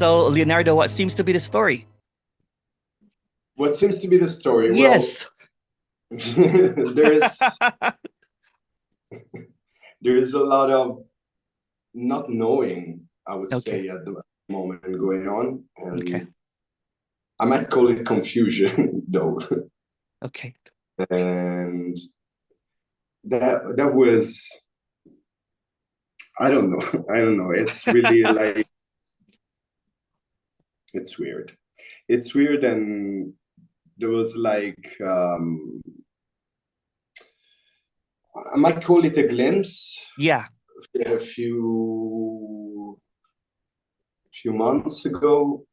So, Leonardo, what seems to be the story? What seems to be the story? Well, Yes. there's there's a lot of not knowing, I would Okay. say, at the moment going on, Okay. and I might call it confusion, though. Okay. And that was, I don't know, I don't know. It's really like it's weird. It's weird, and there was like I might call it a glimpse Yeah. a few months ago,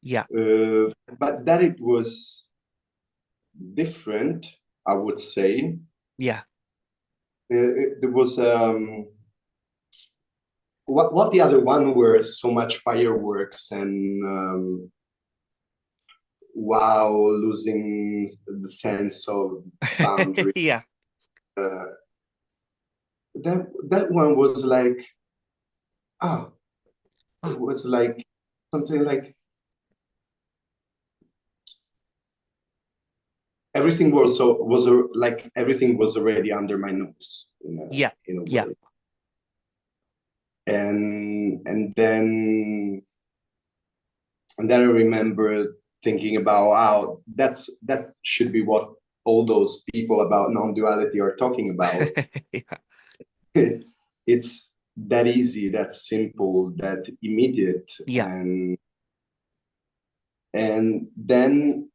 Yeah. but that it was different, I would say. Yeah. There was what the other one were so much fireworks and wow, losing the sense of boundary. Yeah. Uh, that one was like ah, Oh, it was like something like everything like everything was already under my nose yeah. in a Yeah. way. And then I remember thinking about wow, that should be what all those people about non-duality are talking about. Yeah. It's that easy, that simple, that immediate, Yeah. and then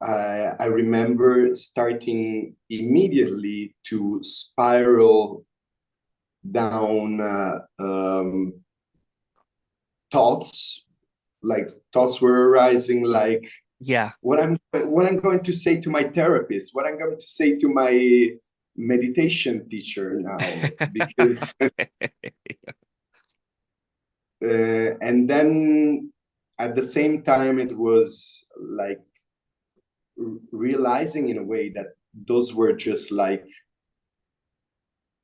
I remember starting immediately to spiral down thoughts. Like thoughts were arising, like Yeah. what I'm going to say to my therapist, what I'm going to say to my meditation teacher now, because and then at the same time it was like realizing in a way that those were just like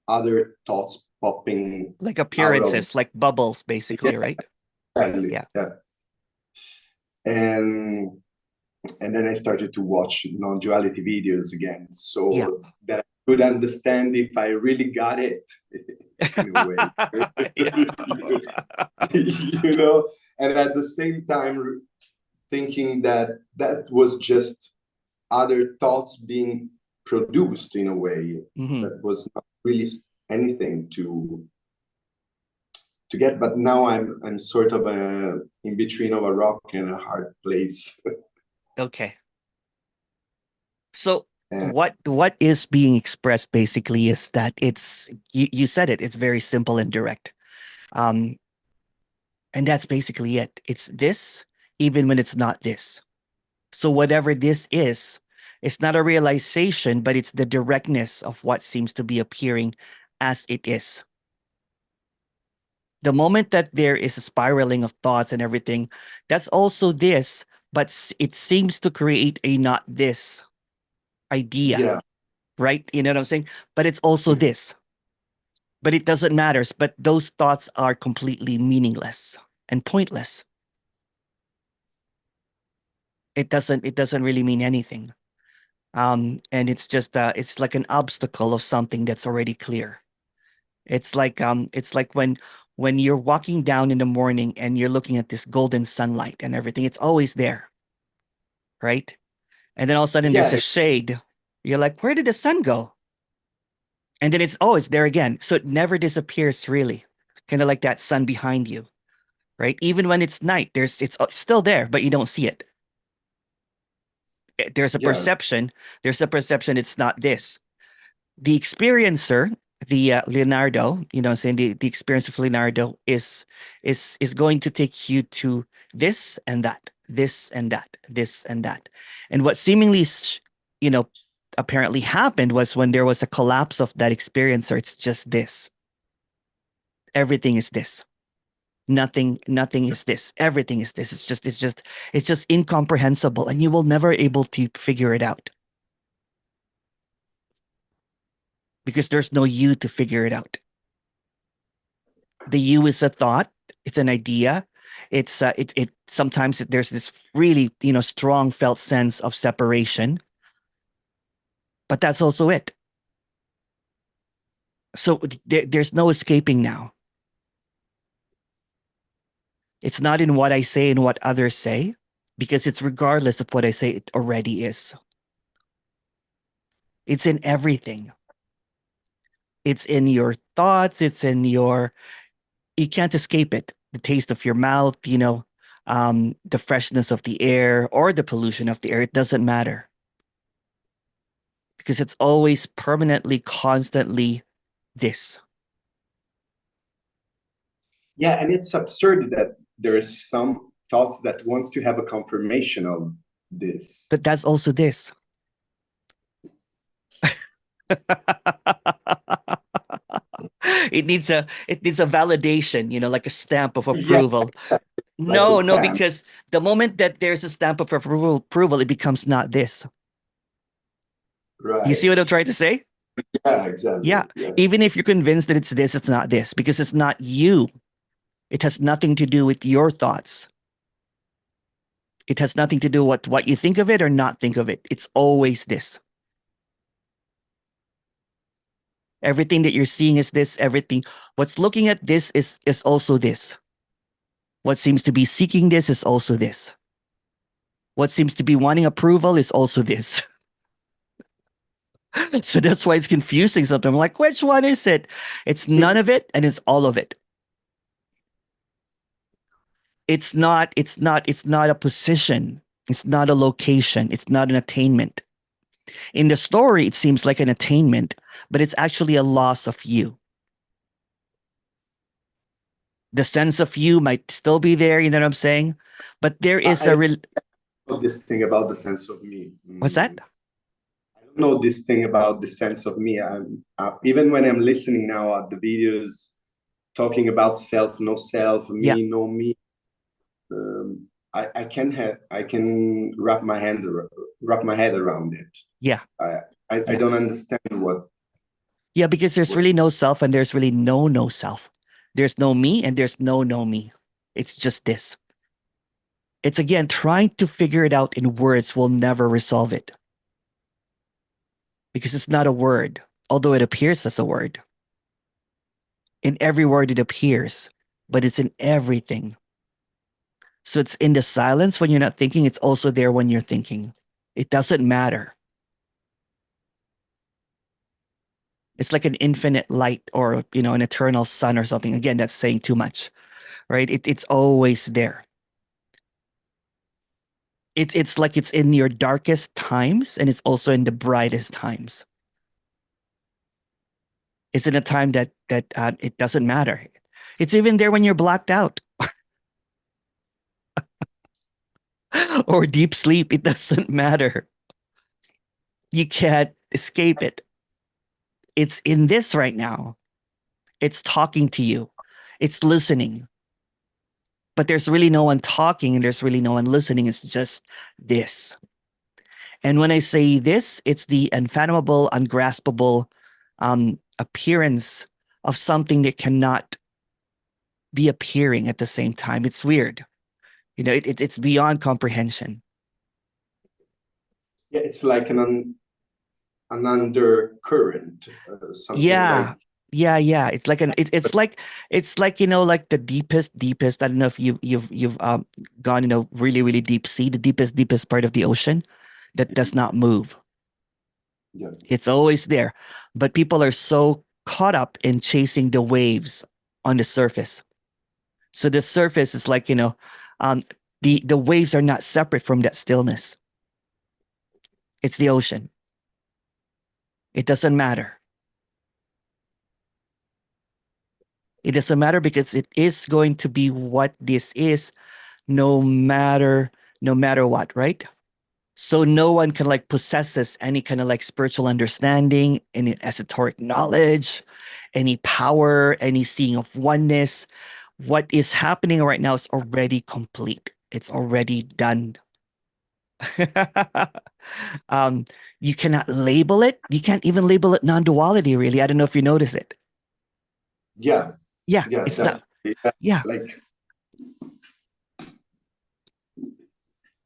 other thoughts popping Like out of appearances, like bubbles, basically, yeah, right? exactly, Yeah. yeah. and and then I started to watch non-duality videos again, Yeah. so that I could understand if I really got it in a way. Yeah. You know, and at the same time thinking that that was just other thoughts being produced in a way Hmm. that was not really anything to get. But now I'm sort of in between of a rock and a hard place. Okay. So And what is being expressed basically is that you said it, it's very simple and direct. Um, and that's basically it. It's this, even when it's not this. So whatever this is, it's not a realization, but it's the directness of what seems to be appearing as it is. The moment that there is a spiraling of thoughts and everything, that's also this, but it seems to create a not this idea, yeah, right? You know what I'm saying? But it's also this, but it doesn't matter. But those thoughts are completely meaningless and pointless. It doesn't really mean anything. And it's like an obstacle of something that's already clear. It's like when you're walking down in the morning and you're looking at this golden sunlight and everything, it's always there, right? And then all of a sudden there's yeah, a shade. You're like, where did the sun go? And then it's there again. So it never disappears really. Kind of like that sun behind you, right? Even when it's night, it's still there, but you don't see it. There's a yeah, perception. There's a perception it's not this. The experiencer, the Leonardo, saying the experience of Leonardo is going to take you to this and that, this and that, this and that. And what seemingly, you know, apparently happened was when there was a collapse of that experiencer, it's just this. Everything is this. Nothing is this. Everything is this. It's just incomprehensible, and you will never able to figure it out because there's no you to figure it out. The you is a thought, it's an idea, It's it sometimes there's this really, you know, strong felt sense of separation, but that's also it. So there's no escaping now. It's not in what I say and what others say, because it's regardless of what I say, it already is. It's in everything. It's in your thoughts. It's in your, you can't escape it. The taste of your mouth, you know, the freshness of the air or the pollution of the air. It doesn't matter, because it's always permanently, constantly this. Yeah, and it's absurd that there is some thoughts that wants to have a confirmation of this. But that's also this. It needs a validation, you know, like a stamp of Yeah, approval. like a No, stamp. because the moment that there's a stamp of approval, it becomes not this. You see what I'm Right. trying to say? Yeah, exactly. Yeah. Yeah. Even if you're convinced that it's this, it's not this, because it's not you. It has nothing to do with your thoughts. It has nothing to do with what you think of it or not think of it. It's always this. Everything that you're seeing is this. Everything. What's looking at this is also this. What seems to be seeking this is also this. What seems to be wanting approval is also this. So that's why it's confusing sometimes. I'm like, which one is it? It's none of it and it's all of it. It's not a position. It's not a location. It's not an attainment. In the story, it seems like an attainment, but it's actually a loss of you. The sense of you might still be there, you know what I'm saying? But there is I a don't real, know this thing about the sense of me. what's that? I don't know this thing about the sense of me. Even when I'm listening now at the videos talking about self, no self, Yeah, me, no me, I can wrap my head around it. yeah, I yeah. don't understand Yeah, because there's what really no self and there's really no self. There's no me and there's no me. It's just this. It's again, trying to figure it out in words will never resolve it, because it's not a word, although it appears as a word. In every word it appears, but it's in everything. So it's in the silence when you're not thinking. It's also there when you're thinking. It doesn't matter. It's like an infinite light or, you know, an eternal sun or something. Again, that's saying too much, right? It's always there. It's like it's in your darkest times and it's also in the brightest times. It's in a time that it doesn't matter. It's even there when you're blacked out or deep sleep. It doesn't matter. You can't escape it. It's in this right now. It's talking to you. It's listening. But there's really no one talking and there's really no one listening. It's just this. And when I say this, it's the unfathomable, ungraspable appearance of something that cannot be appearing at the same time. It's weird. You know, it's beyond comprehension. yeah, it's like an undercurrent, something Yeah. like Yeah. It's like it's like, you know, like the deepest. I don't know if you've gone, you know, really deep sea, the deepest part of the ocean that does not move. yeah. It's always there. But people are so caught up in chasing the waves on the surface. So the surface is like, you know, um, the waves are not separate from that stillness. It's the ocean. It doesn't matter. It doesn't matter because it is going to be what this is, no matter what, right? So no one can like possesses any kind of like spiritual understanding, any esoteric knowledge, any power, any seeing of oneness. What is happening right now is already complete. It's already done. um, you cannot label it. You can't even label it non-duality, really. I don't know if you notice it. Yeah, Yeah, yeah, it's not. definitely. Yeah, Yeah, like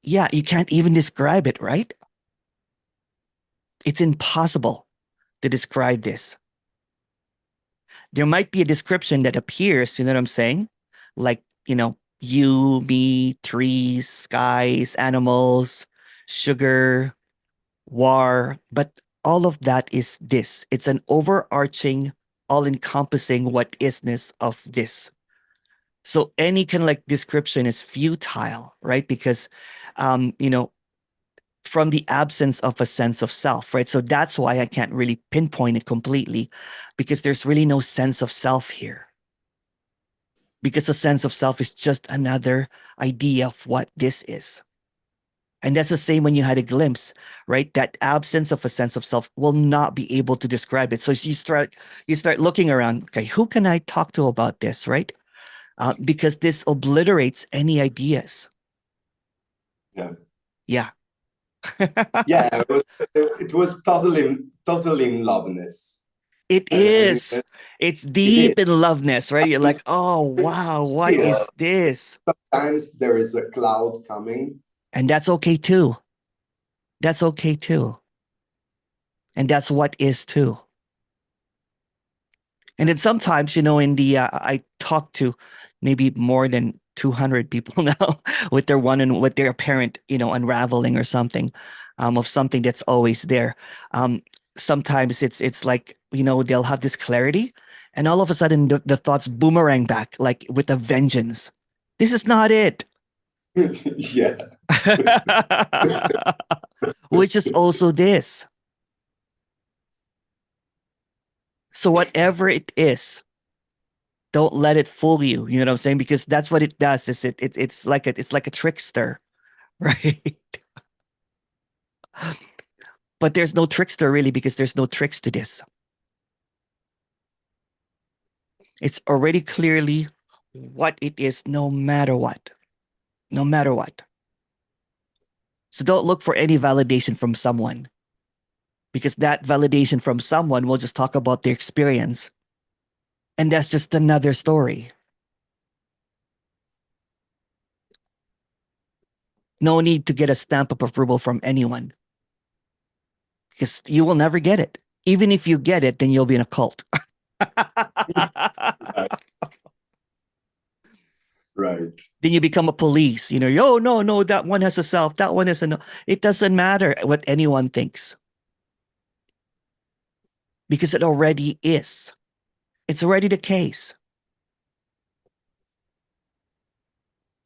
Yeah, you can't even describe it, right? It's impossible to describe this. There might be a description that appears, you know what I'm saying? Like, you, me, trees, skies, animals, sugar, war, but all of that is this. It's an overarching, all-encompassing what isness of this. So any kind of like description is futile, right? Because, um, you know, from the absence of a sense of self, right? So that's why I can't really pinpoint it completely, because there's really no sense of self here. Because a sense of self is just another idea of what this is. And that's the same when you had a glimpse, right? That absence of a sense of self will not be able to describe it. So you start looking around. Okay, who can I talk to about this, right? Because this obliterates any ideas. Yeah. Yeah. Yeah, it was totally in loveness. It And is. It's it is. deep in loveness, right? You're I like, oh wow, what feel is this? sometimes there is a cloud coming. And that's okay too. That's okay too. And that's what is too. And then sometimes, in the I talk to maybe more than 200 people now with their one and with their apparent, unraveling or something, of something that's always there. Um, Sometimes it's like, they'll have this clarity, and all of a sudden the thoughts boomerang back like with a vengeance. This is not it. Yeah. Which is also this. So whatever it is, don't let it fool you. You know what I'm saying? Because that's what it does. Is it's like a trickster, right? But there's no trickster really, because there's no tricks to this. It's already clearly what it is, no matter what. No matter what. So don't look for any validation from someone, because that validation from someone will just talk about their experience. And that's just another story. No need to get a stamp of approval from anyone, because you will never get it. Even if you get it, then you'll be in a cult. Right. Then you become a police. Yo, no, no, that one has a self. That one has a no. It doesn't matter what anyone thinks, because it already is. It's already the case.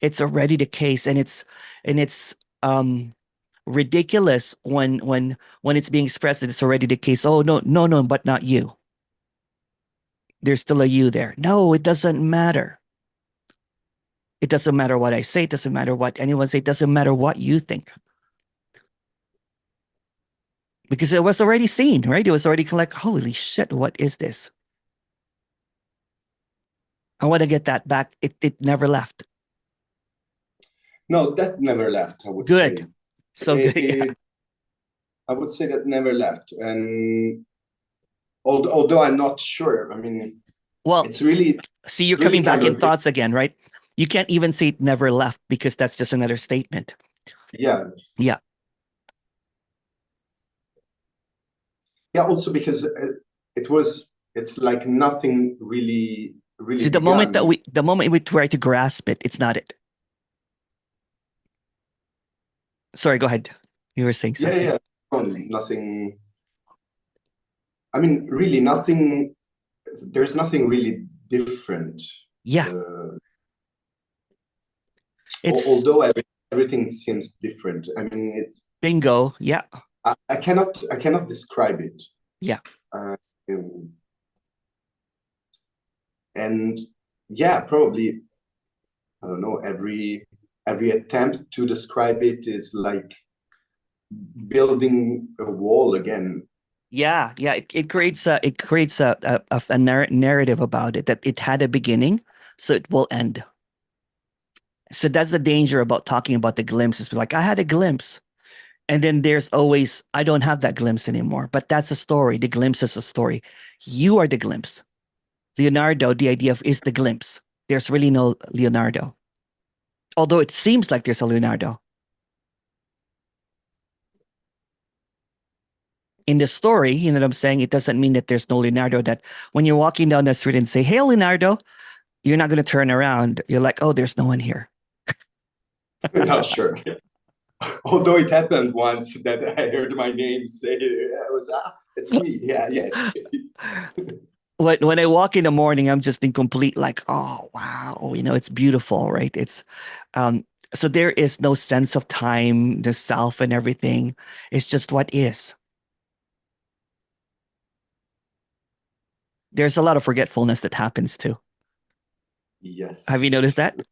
It's already the case, and it's um ridiculous when it's being expressed that it's already the case. Oh no, no, no, but not you. There's still a you there. No, it doesn't matter. It doesn't matter what I say. It doesn't matter what anyone say. It doesn't matter what you think. Because it was already seen, right? It was already like, holy shit, what is this? I want to get that back. It never left. No, that never left, I would say. Good. So good. Yeah. I would say that never left. And although I'm not sure, I mean, Well, it's really, see, you're really coming back kind in of, thoughts again, right? You can't even say it never left, because that's just another statement. yeah. Yeah. Yeah, also because it's like nothing really See, the moment begun. we try to grasp it, it's not it. Sorry, go ahead. You were saying Yeah, something. yeah. Nothing. I mean, really, nothing. There's nothing really different. Yeah. Uh, It's although everything seems different. I mean, it's bingo. Yeah. I cannot describe it. Yeah. Um, and yeah, probably I don't know. Every attempt to describe it is like building a wall again. Yeah. Yeah. It creates a narrative about it, that it had a beginning, so it will end. So that's the danger about talking about the glimpses. It's like, I had a glimpse. And then there's always, I don't have that glimpse anymore. But that's a story. The glimpse is a story. You are the glimpse. Leonardo, the idea of is the glimpse. There's really no Leonardo. Although it seems like there's a Leonardo. In the story, you know what I'm saying? It doesn't mean that there's no Leonardo, that when you're walking down the street and say, "Hey, Leonardo," you're not going to turn around. You're like, "Oh, there's no one here." Not sure. Although it happened once that I heard my name say, I was, it's me. Yeah, yeah. When I walk in the morning, I'm just in complete like, "Oh, wow, you know, it's beautiful, right?" Um, so there is no sense of time, the self and everything. It's just what is. There's a lot of forgetfulness that happens too. Have you noticed Yes. that?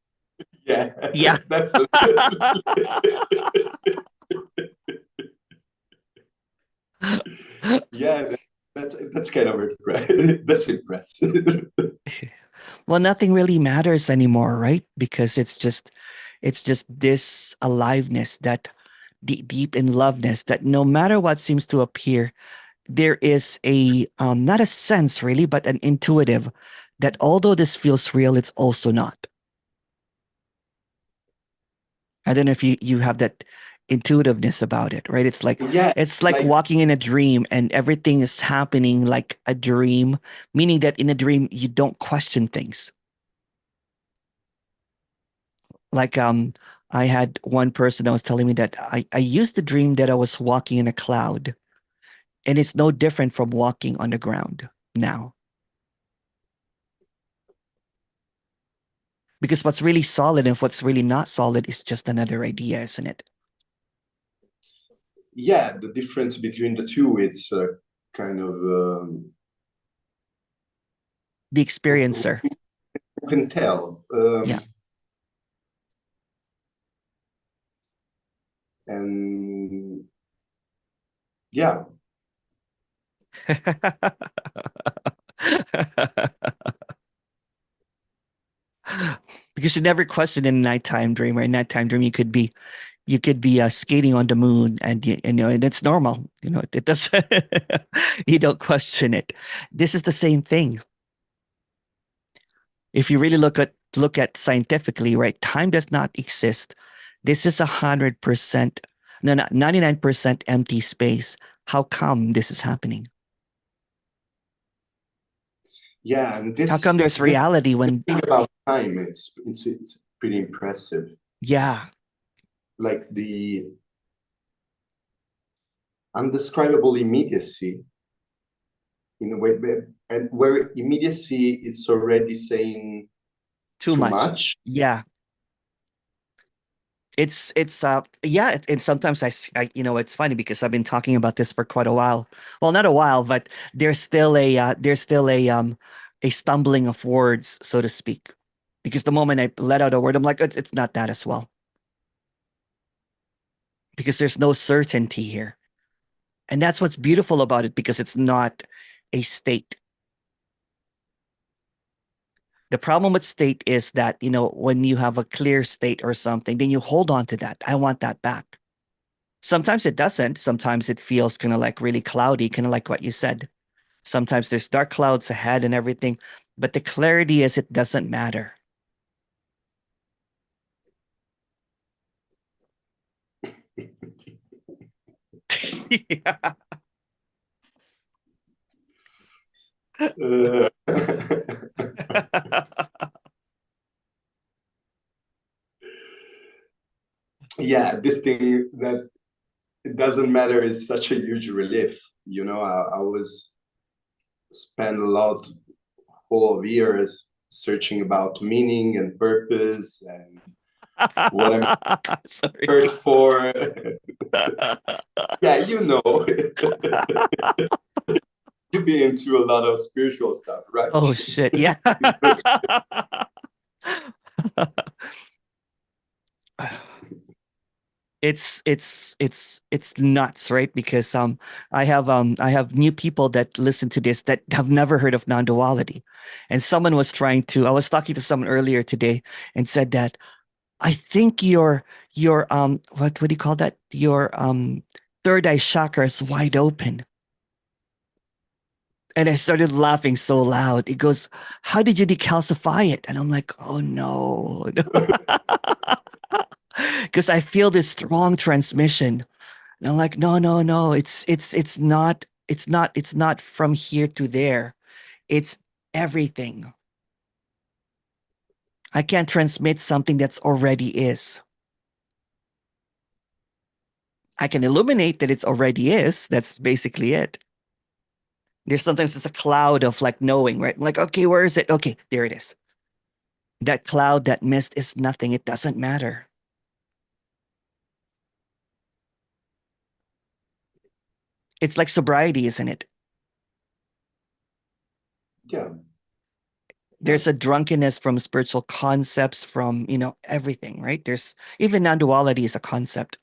Yeah, Yeah. definitely. Yeah, that's kind of that's impressive. Well, nothing really matters anymore, right? Because it's just this aliveness, that deep in loveness, that no matter what seems to appear, there is a not a sense really, but an intuitive that although this feels real, it's also not. I don't know if you have that intuitiveness about it, right? Yeah, It's like like walking in a dream and everything is happening like a dream, meaning that in a dream you don't question things. Like I had one person that was telling me that I used to dream that I was walking in a cloud, and it's no different from walking on the ground now. Because what's really solid and what's really not solid is just another idea, isn't it? yeah, the difference between the two, it's kind of The who experiencer. can tell. Yeah. And yeah, Because you never question in a nighttime dream, or in nighttime dream you could be skating on the moon, and and it's normal. It does. You don't question it. This is the same thing. If you really look at scientifically, right? Time does not exist. This is 100%, no, not 99% empty space. How come this is happening? yeah, and How come there's this reality when, thing about time, it's pretty impressive. yeah. Like the undescribable immediacy in a way, and where immediacy is already saying Too too much. much. Yeah. It's yeah, and sometimes it's funny because I've been talking about this for quite a while. Well, not a while, but there's still a stumbling of words, so to speak. Because the moment I let out a word, I'm like, it's not that as well. Because there's no certainty here. And that's what's beautiful about it, because it's not a state. The problem with state is that, when you have a clear state or something, then you hold on to that. I want that back. Sometimes it doesn't. Sometimes it feels kind of like really cloudy, kind of like what you said. Sometimes there's dark clouds ahead and everything, but the clarity is it doesn't matter. Yeah. Uh, yeah, this thing that it doesn't matter is such a huge relief. I was spent a lot whole of years searching about meaning and purpose and what I'm Sorry. hurt for. Yeah, you've been into a lot of spiritual stuff, right? Oh shit. Yeah. It's nuts, right? Because I have new people that listen to this that have never heard of non-duality. And I was talking to someone earlier today and said that I think your what do you call that? Your third eye chakra is wide open. And I started laughing so loud. He goes, "How did you decalcify it?" And I'm like, "Oh no." Because I feel this strong transmission. And I'm like, no, no, no. It's not from here to there. It's everything. I can't transmit something that's already is. I can illuminate that it's already is. That's basically it. There's sometimes just a cloud of like knowing, right? Like, okay, where is it? Okay, there it is. That cloud, that mist is nothing. It doesn't matter. It's like sobriety, isn't it? Yeah. There's a drunkenness from spiritual concepts, from, everything, right? There's even non-duality is a concept.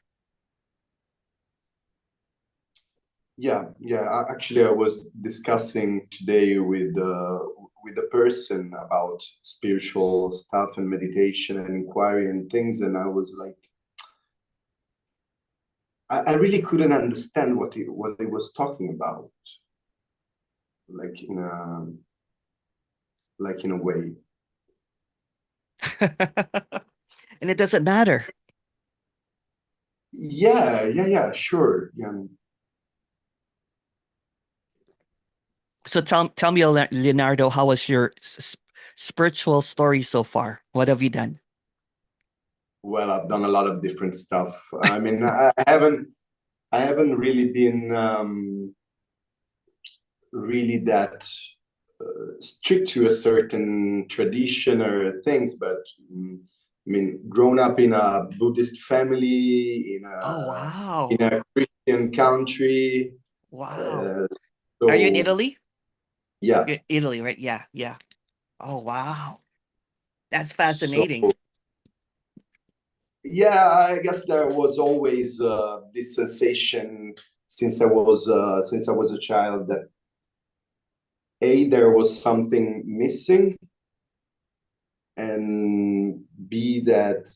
Yeah, yeah. Actually, I was discussing today with a person about spiritual stuff and meditation and inquiry and things, and I was like, I really couldn't understand what he was talking about, like in a way. And it doesn't matter. Yeah, yeah, yeah. Sure. Yeah. So tell me, Leonardo, how was your spiritual story so far? What have you done? Well, I've done a lot of different stuff. I mean, I haven't really been really that strict to a certain tradition or things, but I mean, grown up in a Buddhist family, Oh, in wow. a Christian country, Wow. uh, Are you in so Italy? yeah, You're in Italy, right? Yeah, yeah. Oh, wow. That's so fascinating. yeah, I guess there was always this sensation since I was a child that there was something missing, and B, that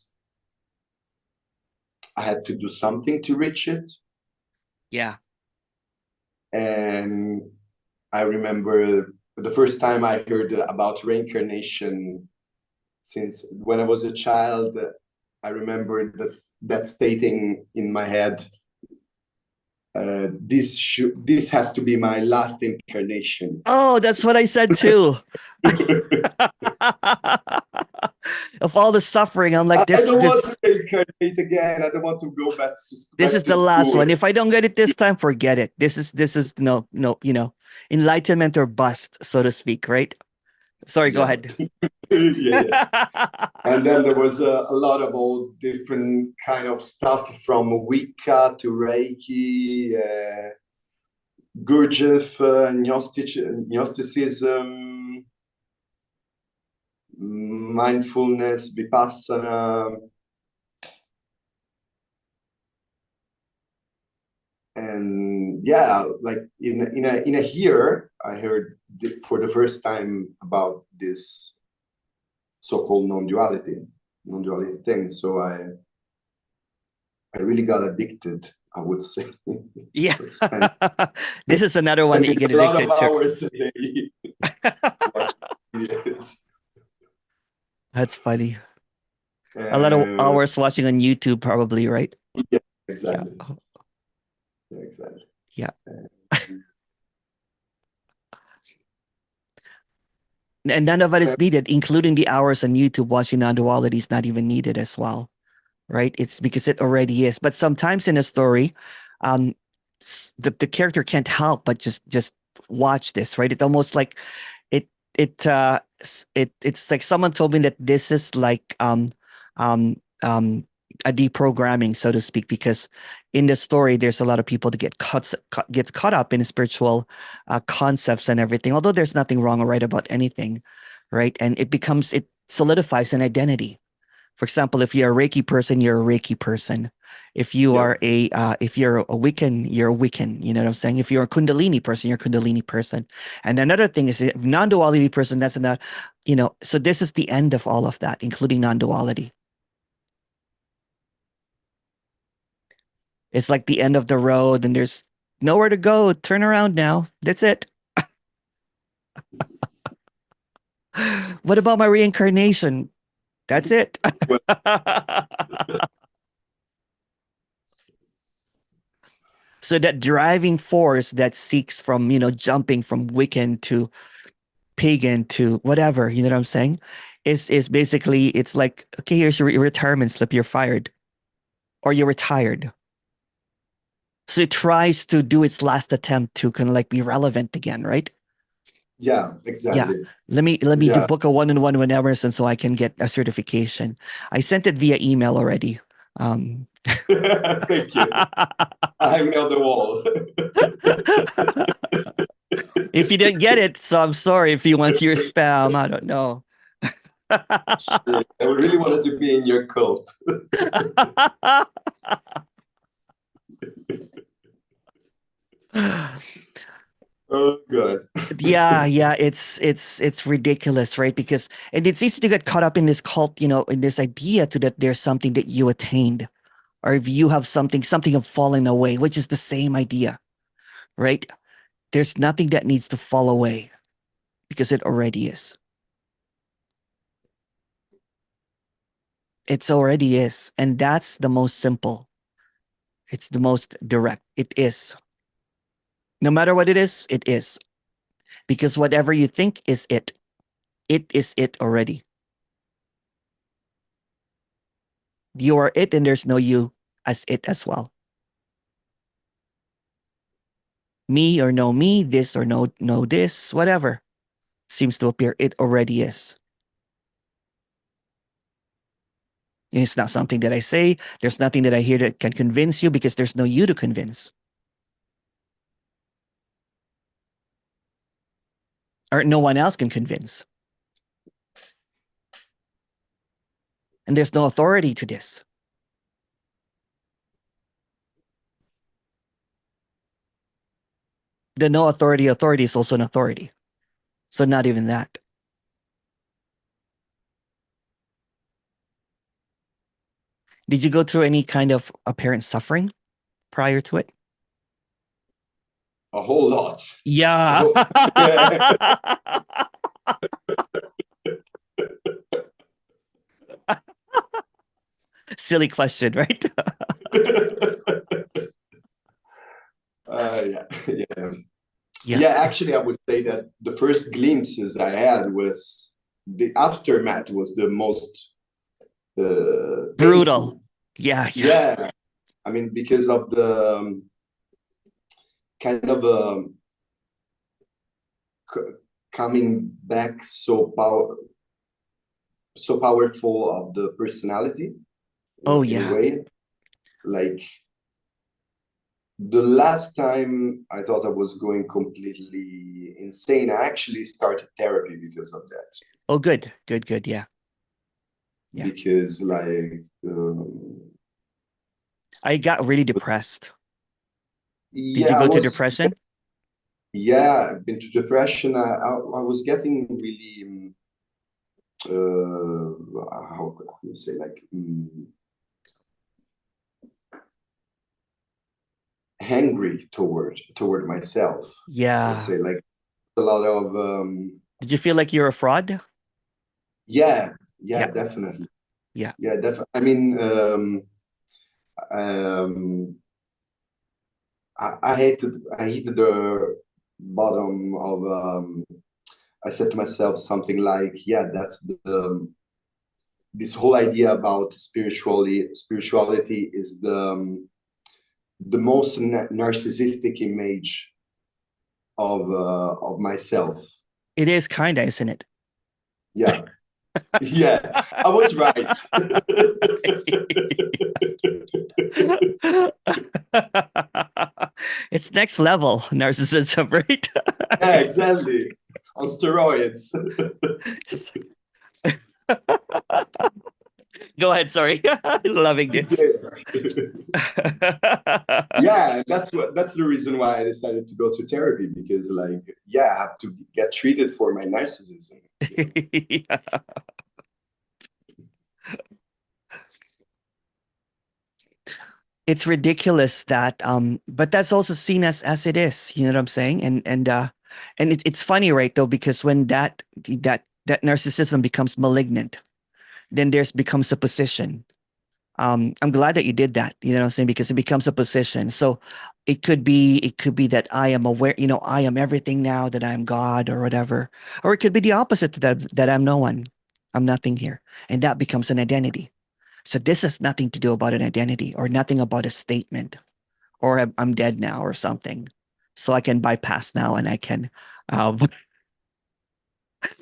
I had to do something to reach it. Yeah. And I remember the first time I heard about reincarnation, since when I was a child, I remember that stating in my head, this has to be my last incarnation. Oh, that's what I said too. Of all the suffering, I'm like, I this, don't want to this, reincarnate again. I don't want to go this back is to the last school. one. If I don't get it this time, forget it. This is no, no, enlightenment or bust, so to speak, right? Sorry, go Yeah, ahead. yeah, yeah. And then there was a lot of all different kind of stuff from Wicca to Reiki, Gurdjieff, Gnosticism, mindfulness, Vipassana, and yeah, like in a year, I heard for the first time about this so-called non-duality thing. So I really got addicted, I would say. Yeah. spending, This is another one that spending you get a lot of addicted to. hours a day watching videos. That's funny. A lot of Uh, hours watching on YouTube, probably, right? yeah, Yeah. exactly. Yeah, exactly. Yeah. Uh, And none of it is needed, including the hours on YouTube watching non-duality is not even needed as well, right? It's because it already is. But sometimes in a story, um, the character can't help but just watch this, right? It's almost like it it's like someone told me that this is like um um a deprogramming, so to speak, because in the story there's a lot of people that gets caught up in spiritual concepts and everything, although there's nothing wrong or right about anything, right? And it solidifies an identity. For example, if you're a Reiki person, you're a Reiki person. If you yeah, are if you're a Wiccan, you're a Wiccan. You know what I'm saying? If you're a Kundalini person, you're a Kundalini person. And another thing is non-duality person. That's not, So this is the end of all of that, including non-duality. It's like the end of the road, and there's nowhere to go. Turn around now. That's it. What about my reincarnation? That's it. well, So that driving force that seeks from, jumping from Wiccan to pagan to whatever, you know what I'm saying? Is basically, it's like, okay, here's your retirement slip, you're fired or you're retired. So it tries to do its last attempt to kind of like be relevant again, right? Yeah, Yeah. exactly. Let me Yeah. book a one-on-one with Emerson so I can get a certification. I sent it via email already. Thank you. I hang it on the wall. If you didn't get it, so I'm sorry if you went to your spam. I don't know. Shit, I really wanted to be in your cult. Oh god. Yeah, it's ridiculous, right? Because and it's easy to get caught up in this cult, in this idea to that there's something that you attained, or if you have something have fallen away, which is the same idea, right? There's nothing that needs to fall away because it already is. It's already is. And that's the most simple. It's the most direct. It is. No matter what it is. Because whatever you think is it is it already. You are it, and there's no you as it as well. Me or no me, this or no this, whatever seems to appear, it already is. It's not something that I say. There's nothing that I hear that can convince you because there's no you to convince. Or no one else can convince. And there's no authority to this. The no authority is also an authority. So not even that. Did you go through any kind of apparent suffering prior to it? A whole lot. Yeah. Yeah. Silly question, right? Yeah, yeah. Yeah. Yeah, actually, I would say that the first glimpses I had was the aftermath was the most Brutal. painful. Yeah. Yeah, I mean, because of the kind of coming back so powerful of the personality Oh, in a yeah. way. Like the last time I thought I was going completely insane, I actually started therapy because of that. Oh, good. Good. Yeah. Yeah. Because I got really depressed. Did you yeah, I go to was, depression? yeah, I've been to depression. I was getting really how could I say, like angry toward myself. Let's Yeah. say, like a lot of Did you feel like you're a fraud? yeah, Yeah. yeah, definitely. Yeah. Yeah, definitely. I mean, um, I hit the bottom of. I said to myself something like, "Yeah, that's this whole idea about spirituality is the most narcissistic image of myself." It is kinda, isn't it? Yeah, yeah, I was right. It's next level narcissism, right? Yeah, exactly. On steroids. Just go ahead, sorry. Loving this. Yeah, that's the reason why I decided to go to therapy, because like, yeah, I have to get treated for my narcissism. Yeah. It's ridiculous that but that's also seen as it is, you know what I'm saying? And it's funny, right, though, because when that narcissism becomes malignant, then there's becomes a position I'm glad that you did that, you know what I'm saying? Because it becomes a position. So it could be that I am aware, you know, I am everything now, that I am God or whatever. Or it could be the opposite, that I'm no one. I'm nothing here. And that becomes an identity. So this has nothing to do about an identity or nothing about a statement or I'm dead now or something. So I can bypass now and I can um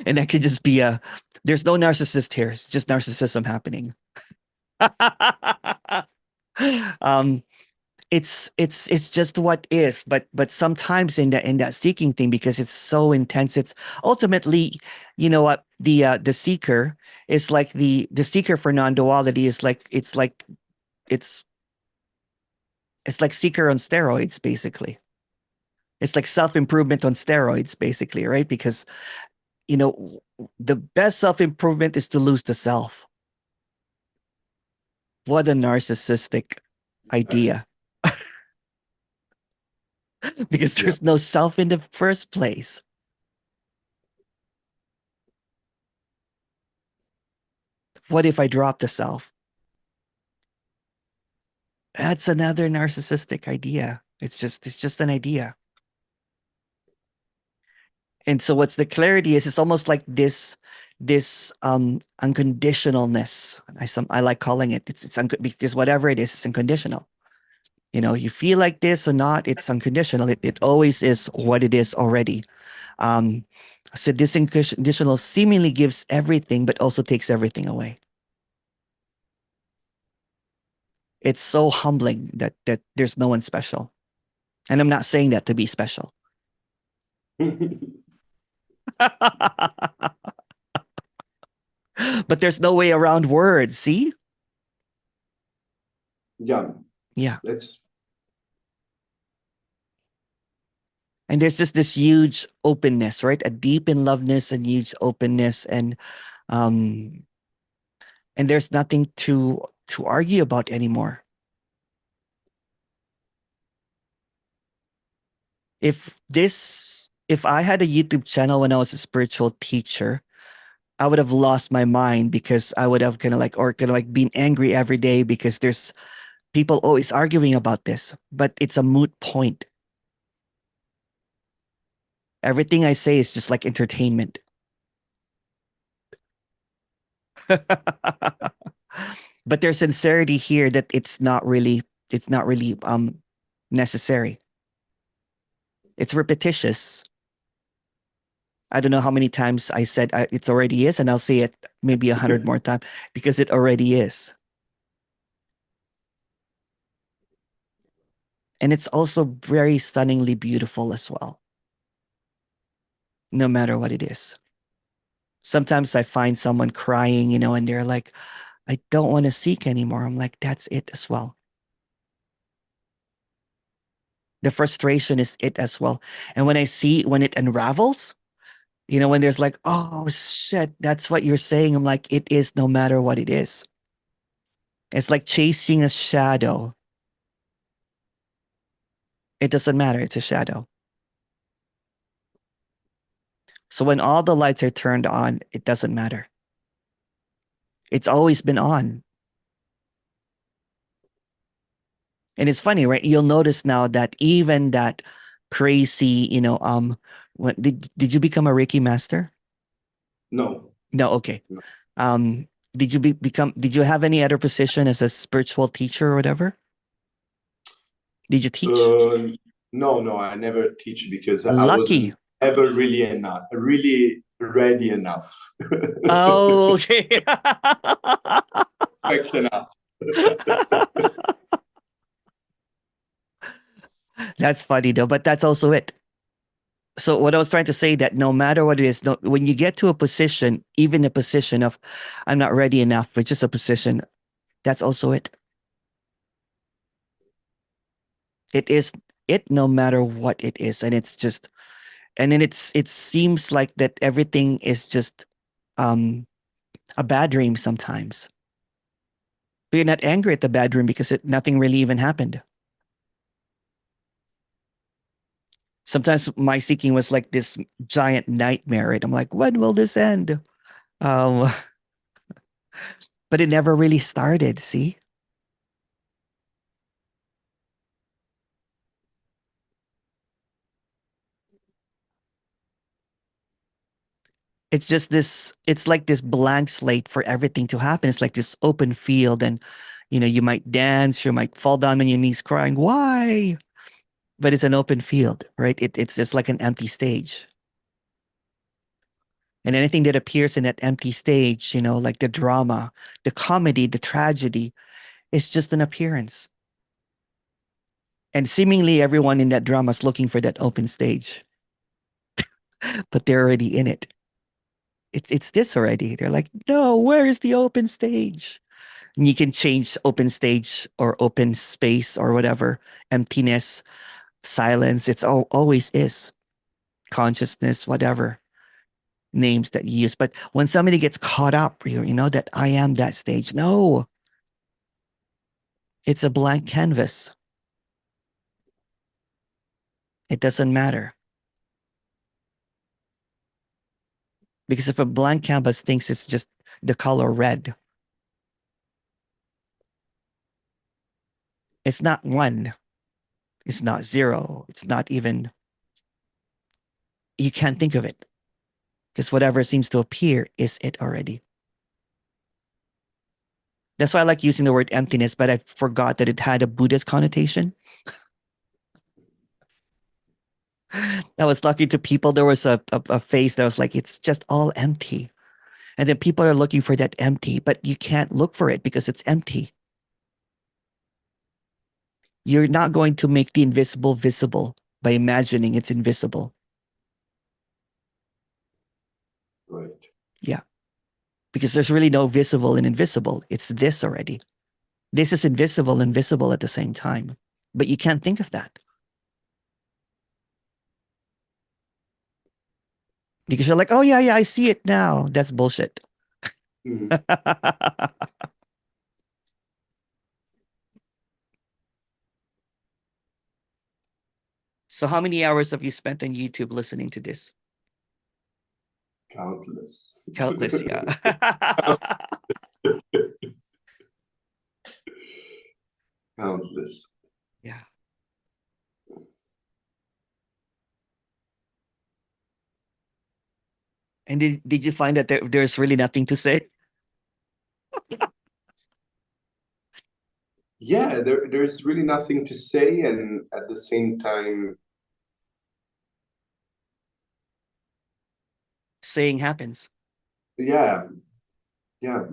and I could just be there's no narcissist here. It's just narcissism happening. um it's just what is, but sometimes in that seeking thing, because it's so intense, it's ultimately, you know what, the seeker is like the seeker for non-duality is like it's it's like seeker on steroids, basically. It's like self-improvement on steroids, basically, right? Because you know the best self-improvement is to lose the self. What a narcissistic idea. Because Yeah. there's no self in the first place. What if I drop the self? That's another narcissistic idea. It's just an idea. And so what's the clarity is, it's almost like this unconditionalness. I like calling it. Because whatever it is, it's unconditional. You know, you feel like this or not, it's unconditional. It always is what it is already. Um, so this unconditional seemingly gives everything, but also takes everything away. It's so humbling that there's no one special. And I'm not saying that to be special. But there's no way around words, see? Yeah, Yeah. it's And there's just this huge openness, right? A deep in loveness and huge openness. Um and there's nothing to argue about anymore. If I had a YouTube channel when I was a spiritual teacher, I would have lost my mind, because I would have kind of like been angry every day because there's people always arguing about this, but it's a moot point. Everything I say is just like entertainment. But there's sincerity here that it's not really necessary. It's repetitious. I don't know how many times I said it already is, and I'll say it maybe 100 more times, because it already is. And it's also very stunningly beautiful as well, no matter what it is. Sometimes I find someone crying, you know, and they're like, I don't want to seek anymore. I'm like, that's it as well. The frustration is it as well. And when I see when it unravels, you know, when there's like, oh shit, that's what you're saying. I'm like, it is, no matter what it is. It's like chasing a shadow. It doesn't matter. It's a shadow. So when all the lights are turned on, it doesn't matter. It's always been on. And it's funny, right? You'll notice now that even that crazy, you know, when did you become a Reiki master? no, No, okay. no. Did you did you have any other position as a spiritual teacher or whatever? Did you teach? Uh, no, I never teach because I Lucky. wasn't ever really ready enough, Oh, okay. perfect enough. That's funny though, but that's also it. So what I was trying to say, that no matter what it is, no, when you get to a position, even a position of I'm not ready enough, but just a position, that's also it. It is it, no matter what it is. And it's just, and then it seems like that everything is just um a bad dream sometimes. But you're not angry at the bad dream because nothing really even happened. Sometimes my seeking was like this giant nightmare, and I'm like, when will this end? Um, but it never really started. See, It's just this, it's like this blank slate for everything to happen. It's like this open field, and you might dance, you might fall down on your knees crying, why? But it's an open field, right? It's just like an empty stage. And anything that appears in that empty stage, like the drama, the comedy, the tragedy, is just an appearance. And seemingly everyone in that drama is looking for that open stage, but they're already in it. It's this already. They're like, no, where is the open stage? And you can change open stage or open space or whatever, emptiness, silence. It's always is consciousness, whatever names that you use. But when somebody gets caught up, that I am that stage. No, it's a blank canvas. It doesn't matter. Because if a blank canvas thinks it's just the color red, it's not one, it's not zero, it's not even, you can't think of it. Because whatever seems to appear is it already. That's why I like using the word emptiness, but I forgot that it had a Buddhist connotation. I was talking to people, there was a face that was like, it's just all empty. And then people are looking for that empty, but you can't look for it because it's empty. You're not going to make the invisible visible by imagining it's invisible. Right. Yeah. Because there's really no visible and invisible. It's this already. This is invisible and visible at the same time. But you can't think of that. Because you're like, oh, yeah, I see it now. That's bullshit. Mhm. So how many hours have you spent on YouTube listening to this? Countless. Countless, yeah. Countless. Yeah. And did you find that there's really nothing to say? Yeah, there's really nothing to say, and at the same time, Saying happens. yeah, yeah,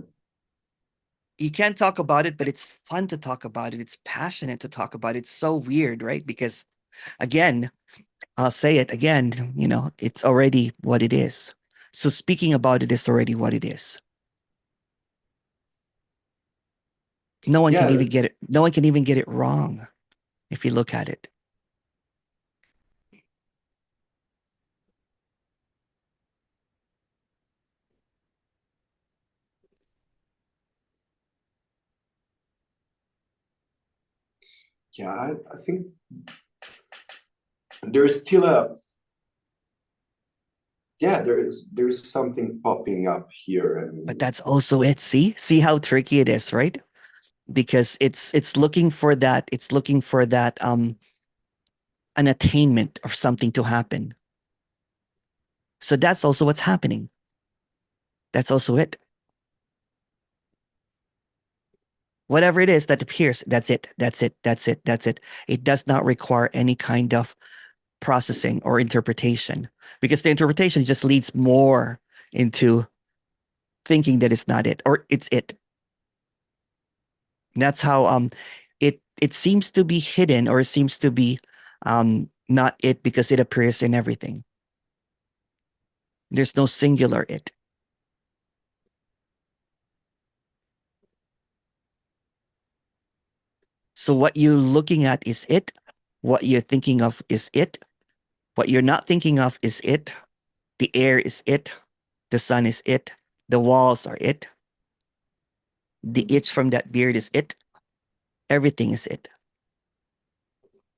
You can't talk about it, but it's fun to talk about it. It's passionate to talk about it. It's so weird, right? Because again, I'll say it again, it's already what it is. So speaking about it is already what it is. No one can yeah, even get it. No one can even get it wrong if you look at it. yeah. I think there's still a yeah, there's something popping up here, But and that's also it. See how tricky it is, right? Because it's looking for that. It's looking for that an attainment of something to happen. So that's also what's happening. That's also it. Whatever it is that appears, that's it. That's it. That's it. That's it. It does not require any kind of processing or interpretation, because the interpretation just leads more into thinking that it's not it or it's it. And that's how it seems to be hidden, or it seems to be not it, because it appears in everything. There's no singular it. So what you're looking at is it. What you're thinking of is it. What you're not thinking of is it. The air is it. The sun is it. The walls are it. The itch from that beard is it. Everything is it.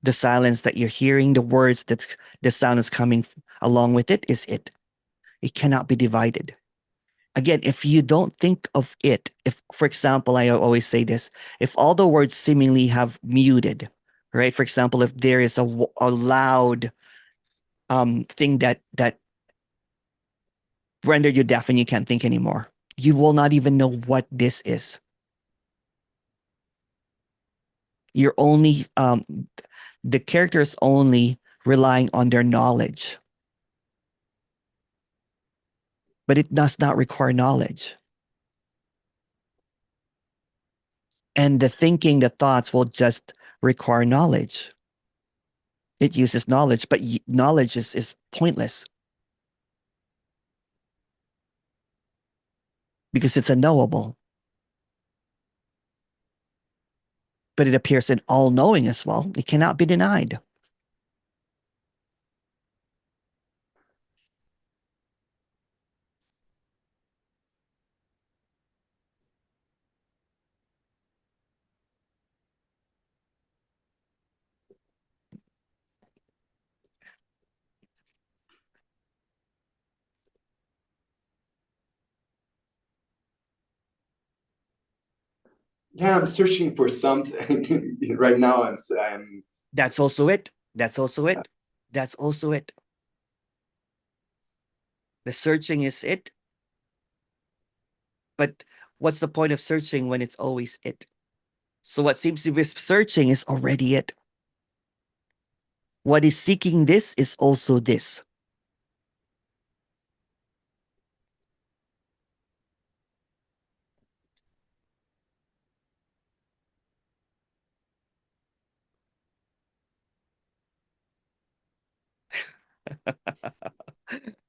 The silence that you're hearing, the words that the sound is coming along with it is it. It cannot be divided. Again, if you don't think of it, if, for example, I always say this, if all the words seemingly have muted, right? For example, if there is a loud thing that rendered you deaf and you can't think anymore. You will not even know what this is. You're only the character is only relying on their knowledge, but it does not require knowledge. And the thinking, the thoughts will just require knowledge. It uses knowledge, but knowledge is pointless because it's unknowable. But it appears in all-knowing as well. It cannot be denied. Yeah, I'm searching for something right now. I'm That's also it. That's also it. That's also it. The searching is it. But what's the point of searching when it's always it? So what seems to be searching is already it. What is seeking this is also this.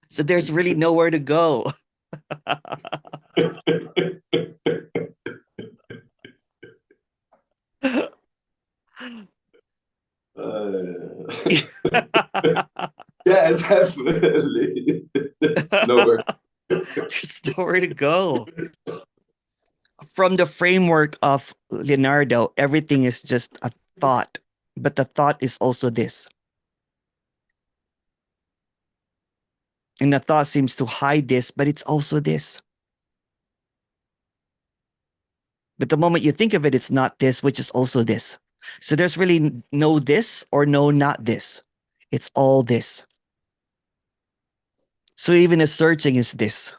So there's really nowhere to go. Yeah, definitely. There's nowhere. There's nowhere to go. From the framework of Leonardo, everything is just a thought, but the thought is also this. And the thought seems to hide this, but it's also this. But the moment you think of it, it's not this, which is also this. So there's really no this or no not this. It's all this. So even a searching is this.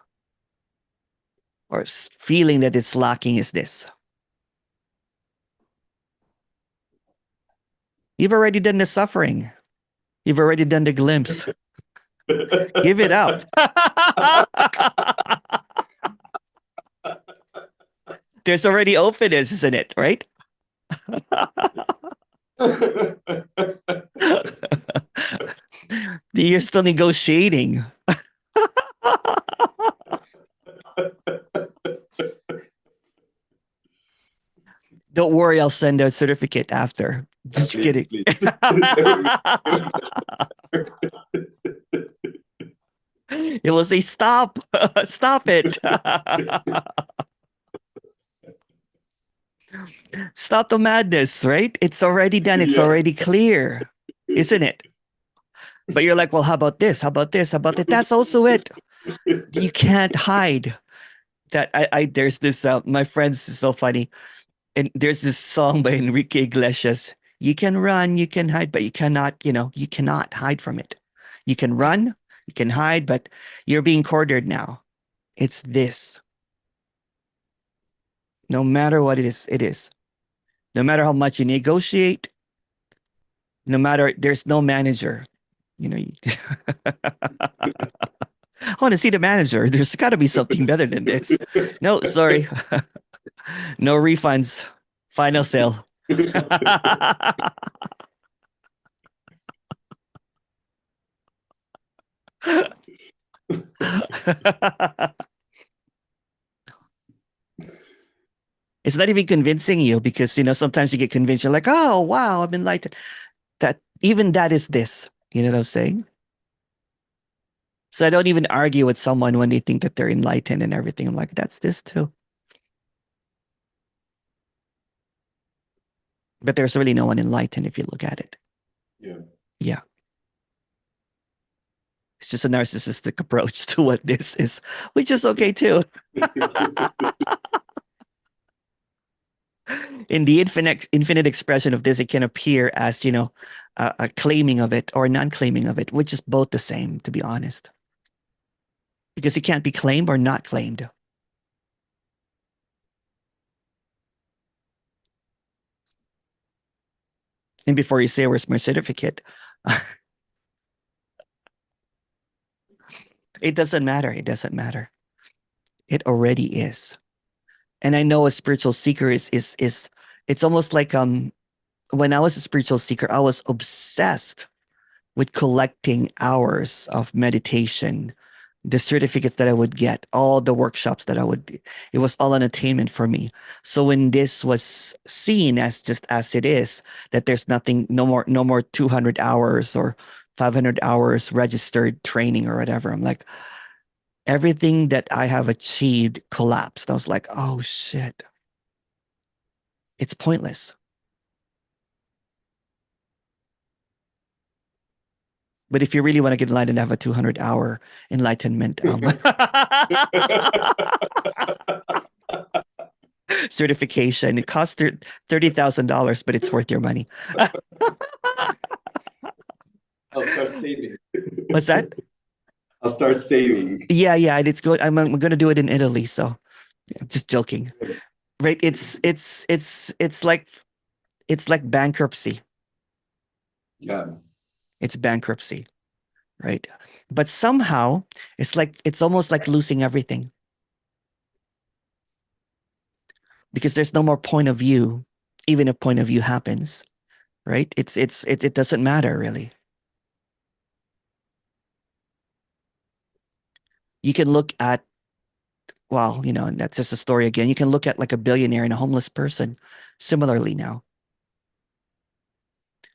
Or feeling that it's lacking is this. You've already done the suffering. You've already done the glimpse. Give it up. There's already openness, isn't it? Right? You're still negotiating. Don't worry, I'll send a certificate after. Just Please, kidding. please. It will say, stop, stop it. Stop the madness, right? It's already done. It's already clear, isn't it? But you're like, well, how about this? How about this? How about that? That's also it. You can't hide that. There's this, my friends is so funny. And there's this song by Enrique Iglesias. You can run, you can hide, but you cannot, you cannot hide from it. You can run, you can hide, but you're being cornered now. It's this. No matter what it is. No matter how much you negotiate, no matter, there's no manager. I want to see the manager. There's got to be something better than this. No, sorry. No refunds. Final sale. It's not even convincing you because, sometimes you get convinced. You're like, oh, wow, I'm enlightened. Even that is this. You know what I'm saying? So I don't even argue with someone when they think that they're enlightened and everything. I'm like, that's this too. But there's really no one enlightened if you look at it. Yeah. It's just a narcissistic approach to what this is, which is okay too. In the infinite expression of this, it can appear as, a claiming of it or non-claiming of it, which is both the same, to be honest. because it can't be claimed or not claimed. And before you say, where's my certificate? It doesn't matter. It doesn't matter. It already is. And I know a spiritual seeker is it's almost like when I was a spiritual seeker, I was obsessed with collecting hours of meditation, the certificates that I would get, all the workshops that I would, it was all an attainment for me. So when this was seen as just as it is, that there's nothing, no more 200 hours or 500 hours registered training or whatever, I'm like, everything that I have achieved collapsed. I was like, oh shit, it's pointless. But if you really want to get enlightened and have a 200-hour enlightenment certification, it costs $30,000, but it's worth your money. I'll start saving. What's that? I'll start saving. Yeah, and it's good. I'm going to do it in Italy, so I'm just joking. Right? It's like bankruptcy. Yeah. It's bankruptcy, right? But somehow it's almost like losing everything. Because there's no more point of view, even if point of view happens, right? It doesn't matter really. You can look at, well, and that's just a story again. You can look at like a billionaire and a homeless person similarly now.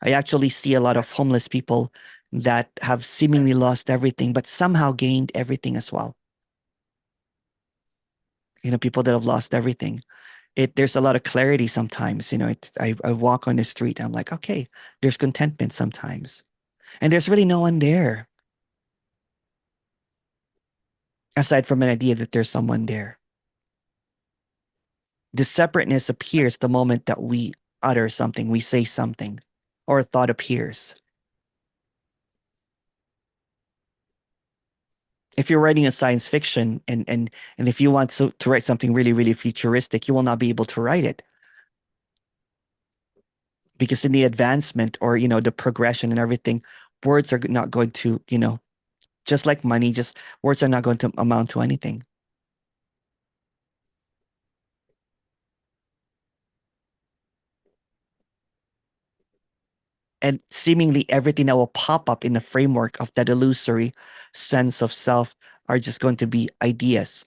I actually see a lot of homeless people that have seemingly lost everything, but somehow gained everything as well. People that have lost everything. There's a lot of clarity sometimes. I walk on the street, I'm like, okay, there's contentment sometimes. And there's really no one there. Aside from an idea that there's someone there. The separateness appears the moment that we utter something, we say something, or a thought appears. If you're writing a science fiction and if you want to write something really, really futuristic, you will not be able to write it. Because in the advancement or, the progression and everything, words are not going to, just like money, just words are not going to amount to anything. And seemingly everything that will pop up in the framework of that illusory sense of self are just going to be ideas,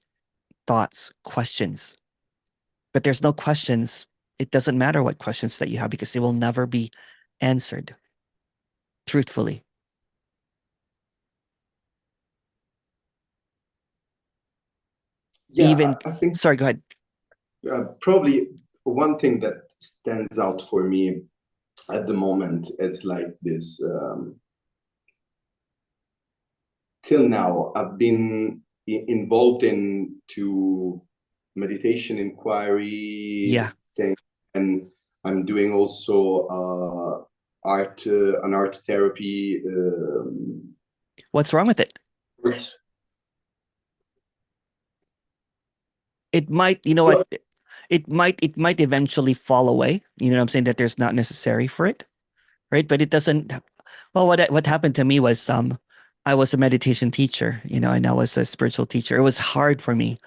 thoughts, questions. But there's no questions. It doesn't matter what questions that you have because they will never be answered truthfully. Yeah, Even, I think sorry, go ahead. probably one thing that stands out for me at the moment is like this. Till now, I've been involved into meditation inquiry Yeah. thing, and I'm doing also an art therapy. What's wrong with it? Course. It might, you know Well, what? It might eventually fall away. You know what I'm saying? That there's not necessary for it, right? But it doesn't. Well, what happened to me was I was a meditation teacher, and I was a spiritual teacher. It was hard for me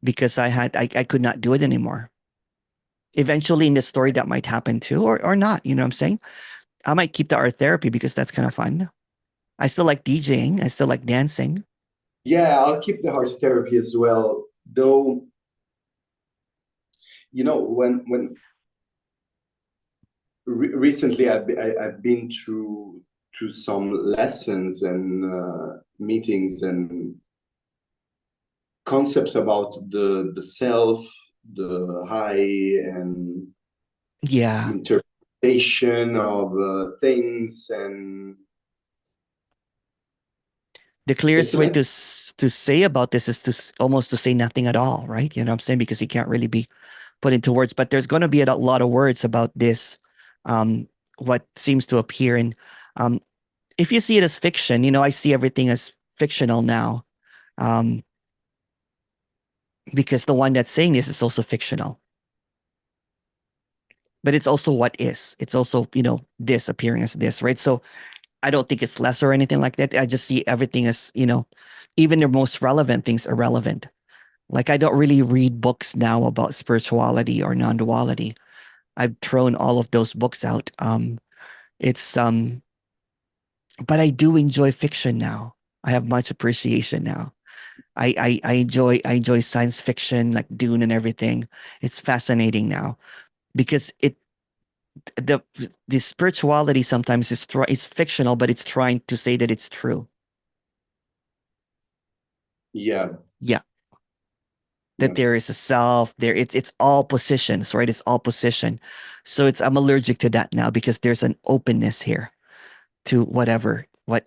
because I could not do it anymore. Eventually, in the story, that might happen too, or not. You know what I'm saying? I might keep the art therapy because that's kind of fun. I still like DJing. I still like dancing. yeah, I'll keep the art therapy as well. Though, when recently I've been to some lessons and meetings and concepts about the self, the high and Yeah. interpretation of things, and The it's clearest way an to say about this is almost to say nothing at all, right? You know what I'm saying? Because you can't really be put into words, but there's going to be a lot of words about this, what seems to appear. And if you see it as fiction, I see everything as fictional now. because the one that's saying this is also fictional. But it's also what is. It's also, this appearing as this, right? So I don't think it's less or anything like that. I just see everything as, even the most relevant things irrelevant. Like I don't really read books now about spirituality or non-duality. I've thrown all of those books out. It's but I do enjoy fiction now. I have much appreciation now. I enjoy science fiction like Dune and everything. It's fascinating now because the the spirituality sometimes is fictional, but it's trying to say that it's true. Yeah. Yeah, Yeah. that there is a self there. It's all positions, right? It's all position. So I'm allergic to that now because there's an openness here to what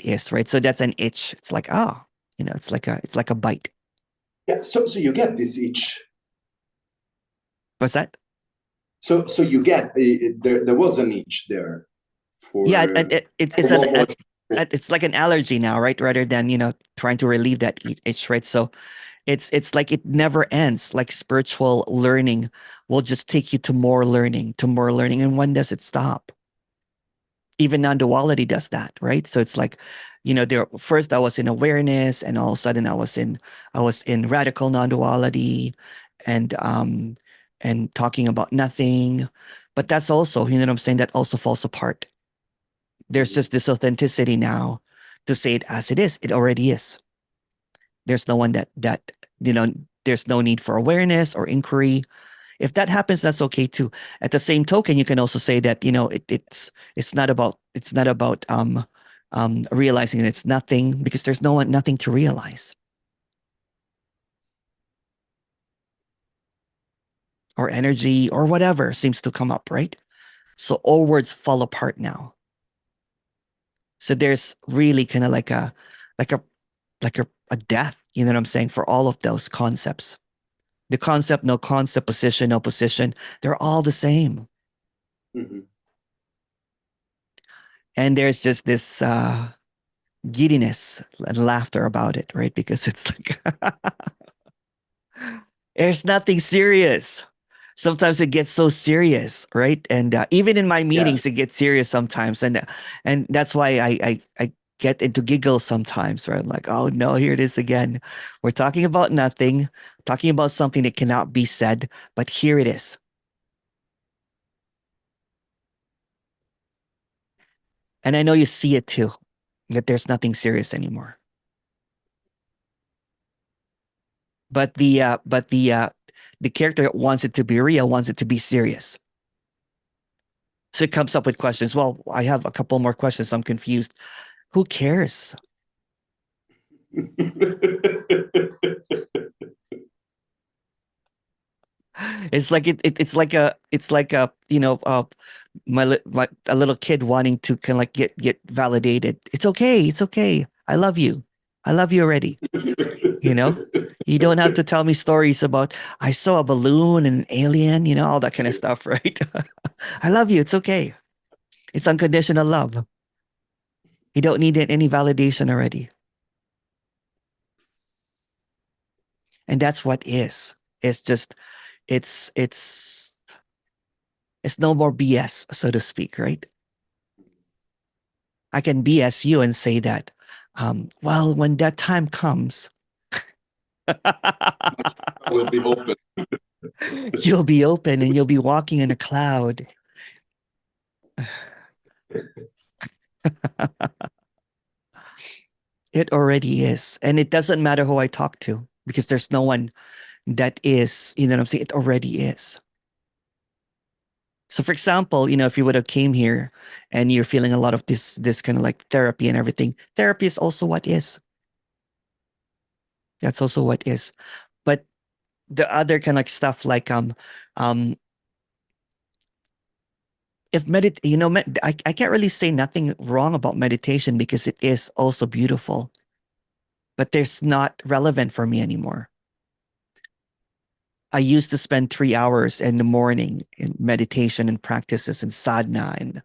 is, right? So that's an itch. It's like, it's like a bite. Yeah. So you get this itch. What's that? So you get there was an itch there Yeah, for it's what was. it's like an allergy now, right? Rather than trying to relieve that itch, right? So it's like it never ends. Like spiritual learning will just take you to more learning, and when does it stop? Even non-duality does that, right? So it's like, there first I was in awareness, and all of a sudden I was in radical non-duality, and talking about nothing. But that's also, you know what I'm saying, that also falls apart. There's just this authenticity now to say it as it is. It already is. There's no one that there's no need for awareness or inquiry. If that happens, that's okay too. At the same token, you can also say that it's not about realizing that it's nothing, because there's nothing to realize or energy or whatever seems to come up, right? So all words fall apart now. So there's really kind of like a like a death, you know what I'm saying, for all of those concepts. The concept, no concept, position, no position, they're all the same. Mhm. And there's just this giddiness and laughter about it, right? Because it's like there's nothing serious. Sometimes it gets so serious, right? And even in my Yeah. meetings, it gets serious sometimes, and that's why I get into giggles sometimes, right? I'm like, oh no, here it is again. We're talking about nothing, talking about something that cannot be said, but here it is. And I know you see it too, that there's nothing serious anymore. But the character that wants it to be real wants it to be serious. So it comes up with questions. Well, I have a couple more questions. I'm confused. Who cares? It's like it's like a a little kid wanting to kind of like get validated. It's okay. It's okay. I love you. I love you already. You know, you don't have to tell me stories about I saw a balloon and an alien. All that kind of stuff, right? I love you. It's okay. It's unconditional love. You don't need any validation already. And that's what is. It's just it's it's it's no more BS, so to speak, right? I can BS you and say that, well, when that time comes, Will be open. you'll be open and you'll be walking in a cloud. It already is. And it doesn't matter who I talk to, because there's no one that is, you know what I'm saying? It already is. So for example, if you would have came here and you're feeling a lot of this kind of like therapy and everything, therapy is also what is. That's also what is. But the other kind of like stuff like um if I can't really say nothing wrong about meditation because it is also beautiful, but there's not relevant for me anymore. I used to spend 3 hours in the morning in meditation and practices and sadhana,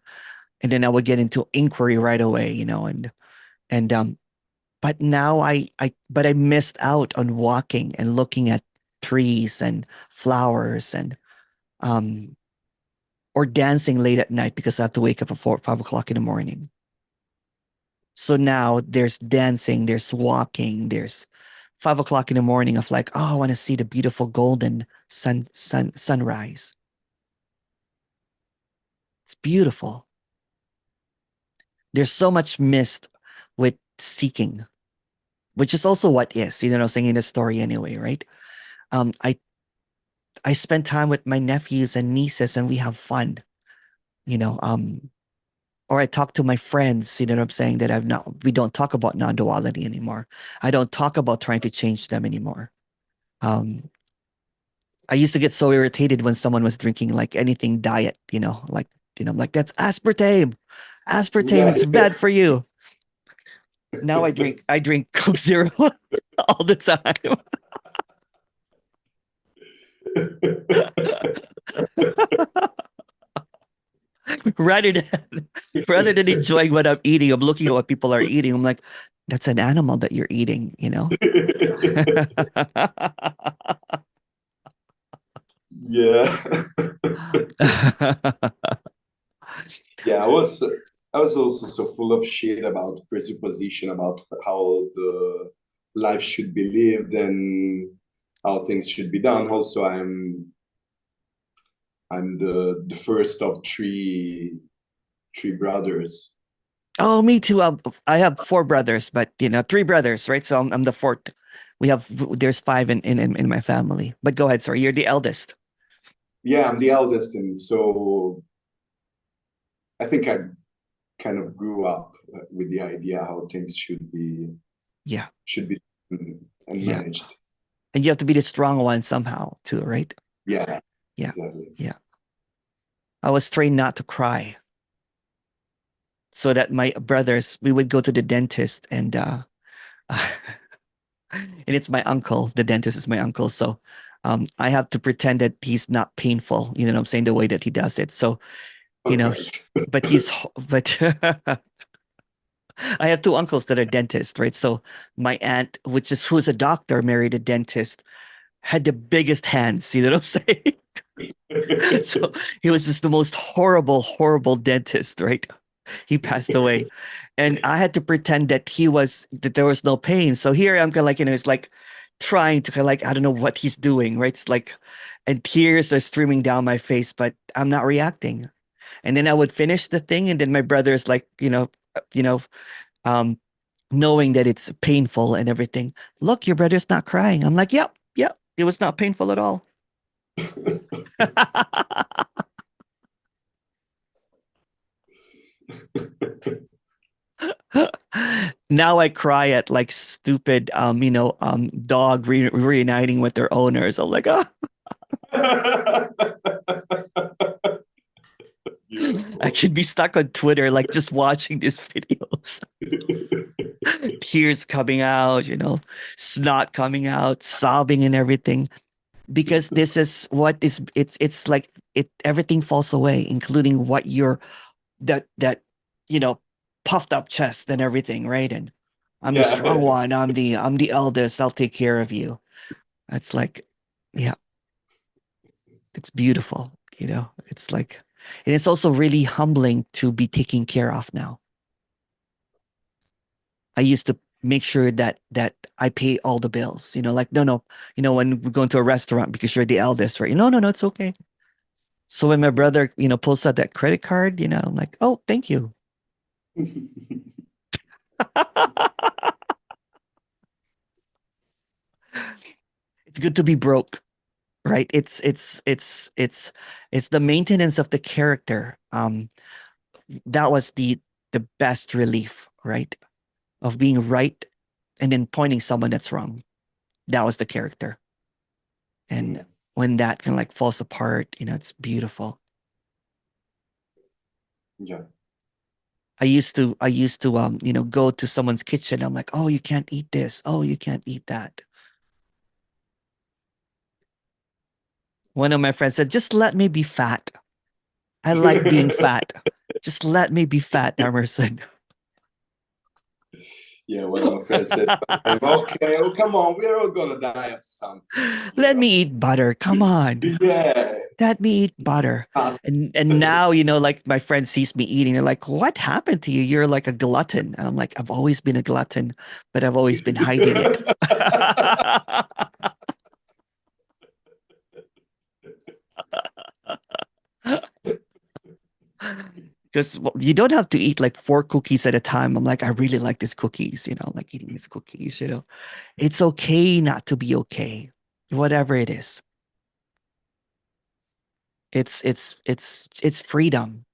and then I would get into inquiry right away, and but now I missed out on walking and looking at trees and flowers, and or dancing late at night because I have to wake up at 5 o'clock in the morning. So now there's dancing, there's walking, there's 5 o'clock in the morning of like, oh, I want to see the beautiful golden sunrise. It's beautiful. There's so much missed with seeking, which is also what is, saying the story anyway, right? I spend time with my nephews and nieces and we have fun, you know, or I talk to my friends, what I'm saying, that we don't talk about non-duality anymore. I don't talk about trying to change them anymore. I used to get so irritated when someone was drinking like anything diet, I'm like, that's aspartame. Aspartame, Yeah, it's bad for you. Now I drink Coke Zero all the time. rather than rather than enjoying what I'm eating, I'm looking at what people are eating. I'm like, that's an animal that you're eating, yeah. Yeah, I was also so full of shit about presupposition, about how the life should be lived and how things should be done. Also, I'm the first of three brothers. Oh, me too. I have four brothers, but three brothers, right? So I'm the fourth. There's five in my family. But go ahead, sorry. You're the eldest. Yeah, I'm the eldest, and so I think I kind of grew up with the idea how things Yeah, should be and yeah. managed. And you have to be the strong one somehow too, right? Yeah, Yeah, exactly. yeah. I was trained not to cry, so that my brothers, we would go to the dentist, and and it's my uncle. The dentist is my uncle, so I have to pretend that he's not painful. You know what I'm saying? The way that he does it. So you know, Okay. he- but he's but I have two uncles that are dentists, right? So my aunt, who's a doctor, married a dentist, had the biggest hands. You know what I'm saying? So he was just the most horrible, horrible dentist, right? He passed away, and I had to pretend that there was no pain. So here I'm kind of like, it's like trying to kind of like, I don't know what he's doing, right? It's like, and tears are streaming down my face, but I'm not reacting. And then I would finish the thing, and then my brother's like, you know, um, knowing that it's painful and everything. Look, your brother's not crying. I'm like, yep, yep, it was not painful at all. Now I cry at like stupid, dog reuniting with their owners. I'm like, oh, I Beautiful. could be stuck on Twitter, like just watching these videos, tears coming out, snot coming out, sobbing and everything. Because this is what is it's like everything falls away, including what you're that you know puffed up chest and everything, right? And I'm the strong Yeah. one, I'm the eldest, I'll take care of you. It's like, yeah, it's beautiful, it's like, and it's also really humbling to be taken care of now. I used to make sure that I pay all the bills, like, no, when we go into a restaurant, because you're the eldest, right? No, no, no, it's okay. So when my brother, pulls out that credit card, I'm like, oh, thank you. It's good to be broke, right? It's the maintenance of the character. That was the best relief, right? Of being right and then pointing someone that's wrong. That was the character. And when that kind of like falls apart, it's beautiful. Yeah. I used to go to someone's kitchen. I'm like, oh, you can't eat this. Oh, you can't eat that. One of my friends said, just let me be fat. I like being fat. Just let me be fat, Emerson. Yeah, when my friend said, okay, oh, come on, we're all gonna die of something. Let me eat butter. Come on. Yeah. Let me eat butter. And now, like my friend sees me eating. They're like, what happened to you? You're like a glutton. And I'm like, I've always been a glutton, but I've always been hiding it. Because you don't have to eat like 4 cookies at a time. I'm like, I really like these cookies, like eating these cookies. It's okay not to be okay, whatever it is. It's freedom.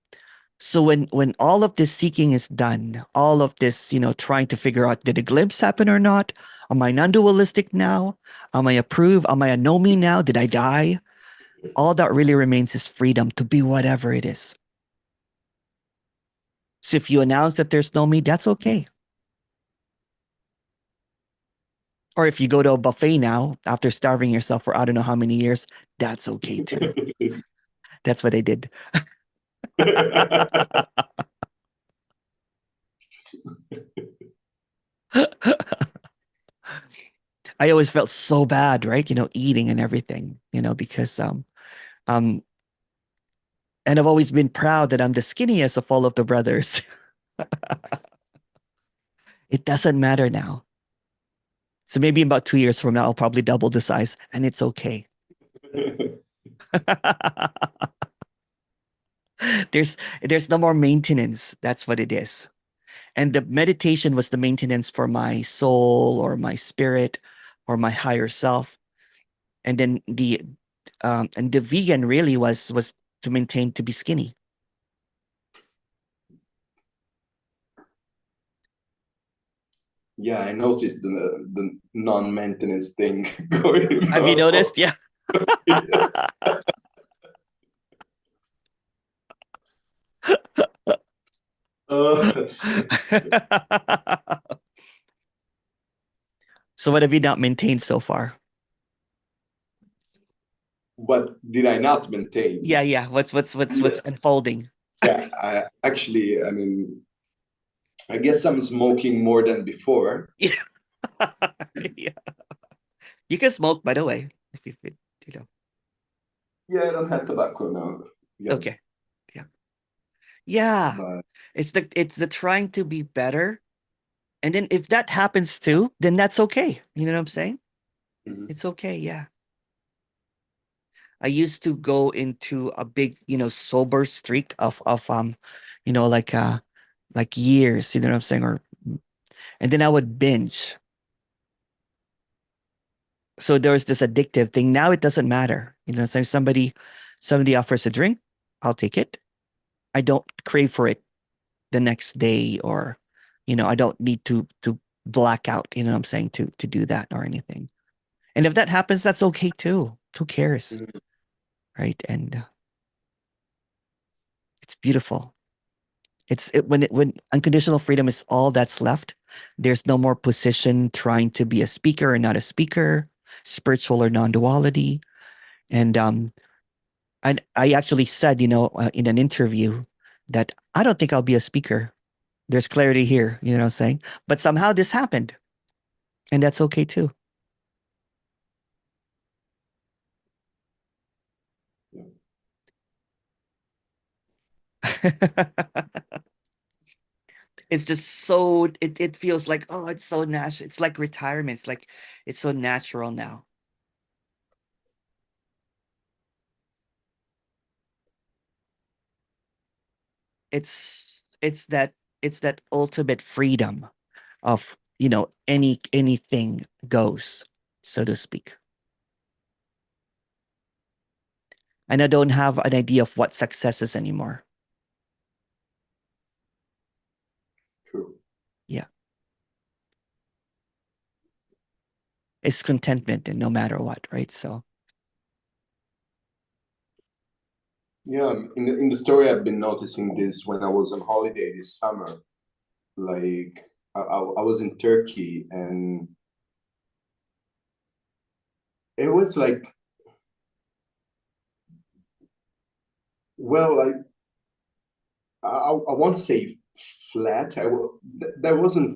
So when all of this seeking is done, all of this, trying to figure out, did a glimpse happen or not? Am I non-dualistic now? Am I approved? Am I a no me now? Did I die? All that really remains is freedom to be whatever it is. So if you announce that there's no me, that's okay. Or if you go to a buffet now after starving yourself for I don't know how many years, that's okay too. That's what I did. I always felt so bad, right? Eating and everything, because um and I've always been proud that I'm the skinniest of all of the brothers. It doesn't matter now. So maybe in about 2 years from now, I'll probably double the size and it's okay. There's no more maintenance. That's what it is. And the meditation was the maintenance for my soul or my spirit or my higher self. And then the vegan really was to maintain to be skinny. Yeah, I noticed the non-maintenance thing going Have you on. noticed? Yeah. So what have you not maintained so far? What did I not maintain? Yeah. What's unfolding? Yeah, I mean, I guess I'm smoking more than before. Yeah. Yeah. You can smoke, by the way, if you know. Yeah, I don't have tobacco now. Yeah, Okay. Yeah. Yeah. but It's the trying to be better. And then if that happens too, then that's okay. You know what I'm saying? mhm. It's okay. Yeah. I used to go into a big, sober streak of like years, you know what I'm saying? And then I would binge. So there's this addictive thing. Now it doesn't matter. So somebody offers a drink, I'll take it. I don't crave for it the next day, or I don't need to black out, you know what I'm saying, to do that or anything. And if that happens, that's okay too. Who cares? Mhm. Right? And it's beautiful. When unconditional freedom is all that's left, there's no more position trying to be a speaker or not a speaker, spiritual or non-duality. And I actually said, in an interview that I don't think I'll be a speaker. There's clarity here, you know what I'm saying? But somehow this happened, and that's okay too. It's just so it feels like, oh, it's so natural. It's like retirement. It's like it's so natural now. It's that ultimate freedom of anything goes, so to speak. And I don't have an idea of what success is anymore. True. Yeah. It's contentment and no matter what, right? So Yeah, in the story, I've been noticing this when I was on holiday this summer. Like I was in Turkey, and it was like, well, I won't say flat. There wasn't.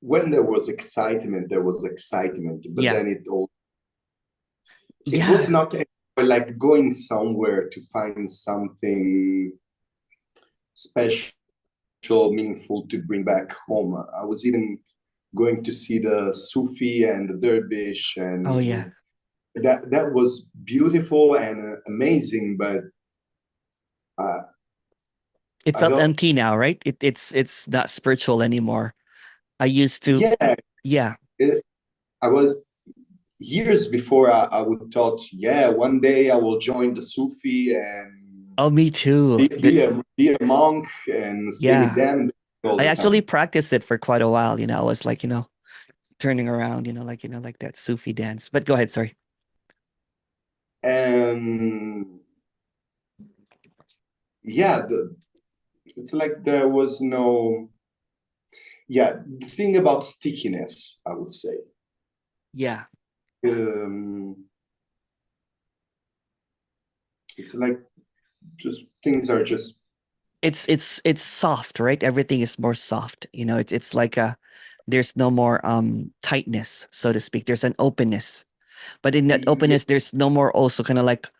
when there was excitement, but Yeah. then it was Yeah. not like going somewhere to find something special, meaningful to bring back home. I was even going to see the Sufi and the Dervish, Oh yeah. and that was beautiful and amazing. But uh, It I felt don't. empty now, right? It's not spiritual anymore. I used to, Yeah, yeah. it, I was years before. I would thought, yeah, one day I will join the Sufi and Oh, me too. be a monk and stay with Yeah. them all I the actually time. practiced it for quite a while. I was like, turning around, like that Sufi dance. But go ahead, sorry. And yeah, it's like there was no. Yeah, the thing about stickiness, I would say. Yeah. Um, it's like just things are just. It's soft, right? Everything is more soft. It's like there's no more tightness, so to speak. There's an openness. But in that Yeah, openness, there's no more also kind of like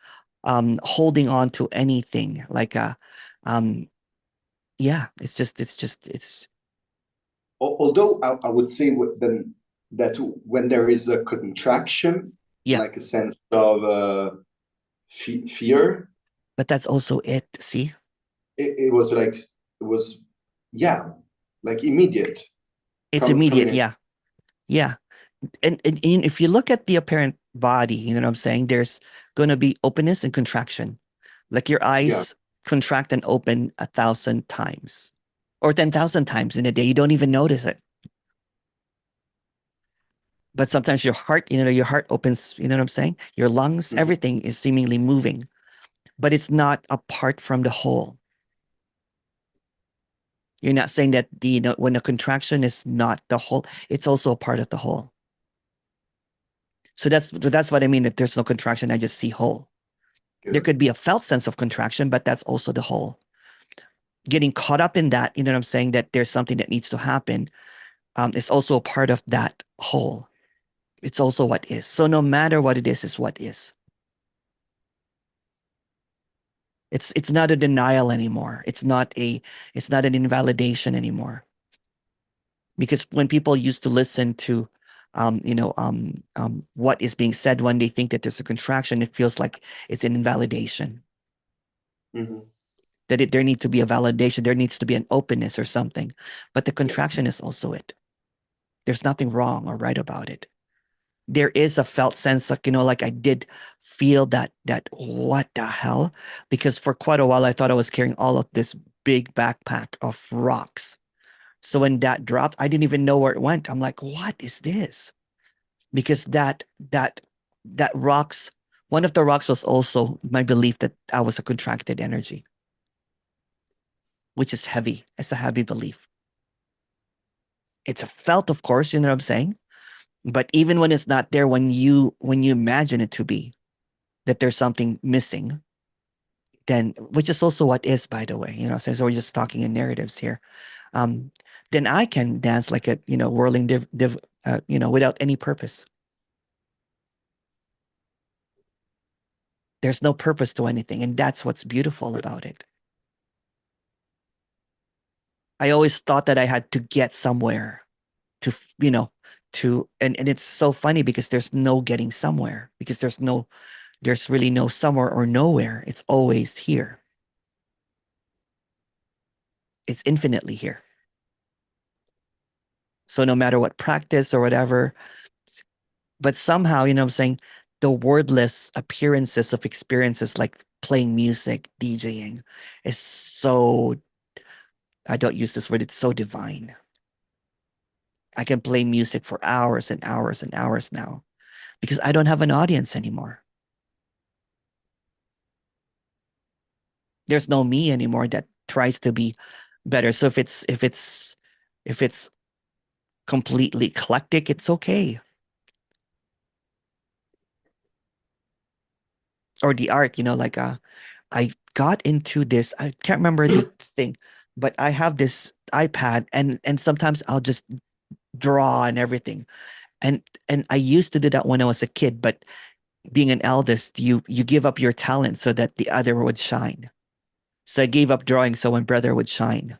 holding on to anything. Like um yeah, it's although I would say then that when there is a contraction, yeah, like a sense of fear, but that's also it. See? it was like it was, yeah, like immediate It's coming immediate, in. yeah. Yeah. And if you look at the apparent body, you know what I'm saying? There's going to be openness and contraction. Like your Yeah. eyes contract and open 1,000 times or 10,000 times in a day. You don't even notice it. But sometimes your heart opens, you know what I'm saying? Your lungs, Mhm. everything is seemingly moving, but it's not apart from the whole. You're not saying that when a contraction is not the whole, it's also a part of the whole. So that's what I mean. That there's no contraction, I just see whole. There Good. could be a felt sense of contraction, but that's also the whole. Getting caught up in that, you know what I'm saying, that there's something that needs to happen, is also a part of that whole. It's also what is. So no matter what it is what is. It's not a denial anymore. It's not an invalidation anymore. Because when people used to listen to what is being said when they think that there's a contraction, it feels like it's an invalidation. Mhm. There needs to be a validation, there needs to be an openness or something. But the Yeah. contraction is also it. There's nothing wrong or right about it. There is a felt sense like I did feel that what the hell? Because for quite a while I thought I was carrying all of this big backpack of rocks. So when that dropped, I didn't even know where it went. I'm like, what is this? Because that rocks, one of the rocks was also my belief that I was a contracted energy, which is heavy. It's a heavy belief. It's a felt, of course, you know what I'm saying? But even when it's not there, when you imagine it to be, that there's something missing, then which is also what is, by the way, so we're just talking in narratives here. Um, then I can dance like a whirling without any purpose. There's no purpose to anything, and that's what's beautiful about it. I always thought that I had to get somewhere to and it's so funny because there's no getting somewhere, because there's really no somewhere or nowhere. It's always here. It's infinitely here. So no matter what practice or whatever, but somehow, I'm saying, the wordless appearances of experiences like playing music, DJing is so, I don't use this word, it's so divine. I can play music for hours and hours and hours now because I don't have an audience anymore. There's no me anymore that tries to be better. So if it's completely eclectic, it's okay. Or the art, like I got into this. I can't remember the thing, but I have this iPad, and sometimes I'll just draw and everything. And I used to do that when I was a kid, but being an eldest, you give up your talent so that the other would shine. So I gave up drawing so my brother would shine.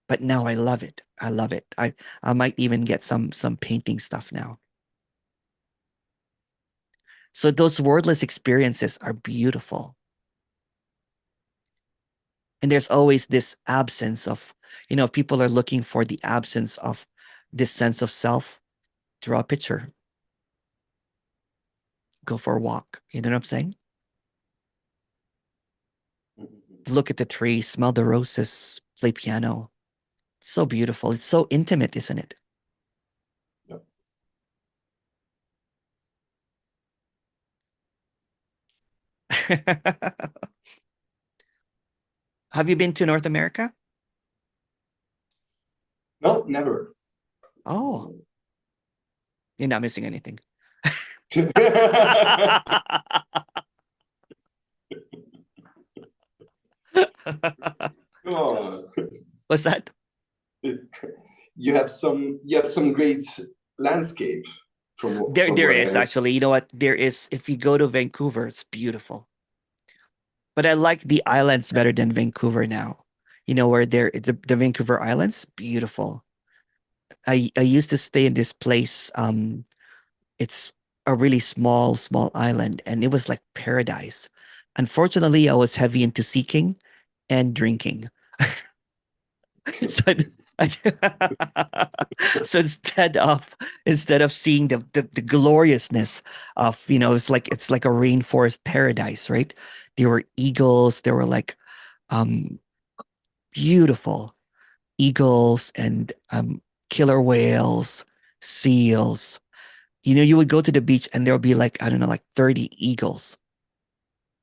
But now I love it. I love it. I might even get some painting stuff now. So those wordless experiences are beautiful. And there's always this absence of, people are looking for the absence of this sense of self. Draw a picture, go for a walk. You know what I'm saying? Look at the trees, smell the roses, play piano. It's so beautiful. It's so intimate, isn't it? Yep. Have you been to North America? No, never. Oh, you're not missing anything. Oh, What's that? you have some great landscape from There what is I. actually. You know what? There is. If you go to Vancouver, it's beautiful. But I like the islands better than Vancouver now. Where the Vancouver Islands, beautiful. I used to stay in this place. It's a really small island, and it was like paradise. Unfortunately, I was heavy into seeking and drinking. So so instead of seeing the gloriousness of, it's like a rainforest paradise, right? There were eagles, there were like um beautiful eagles and killer whales, seals. You would go to the beach and there'll be like, I don't know, like 30 eagles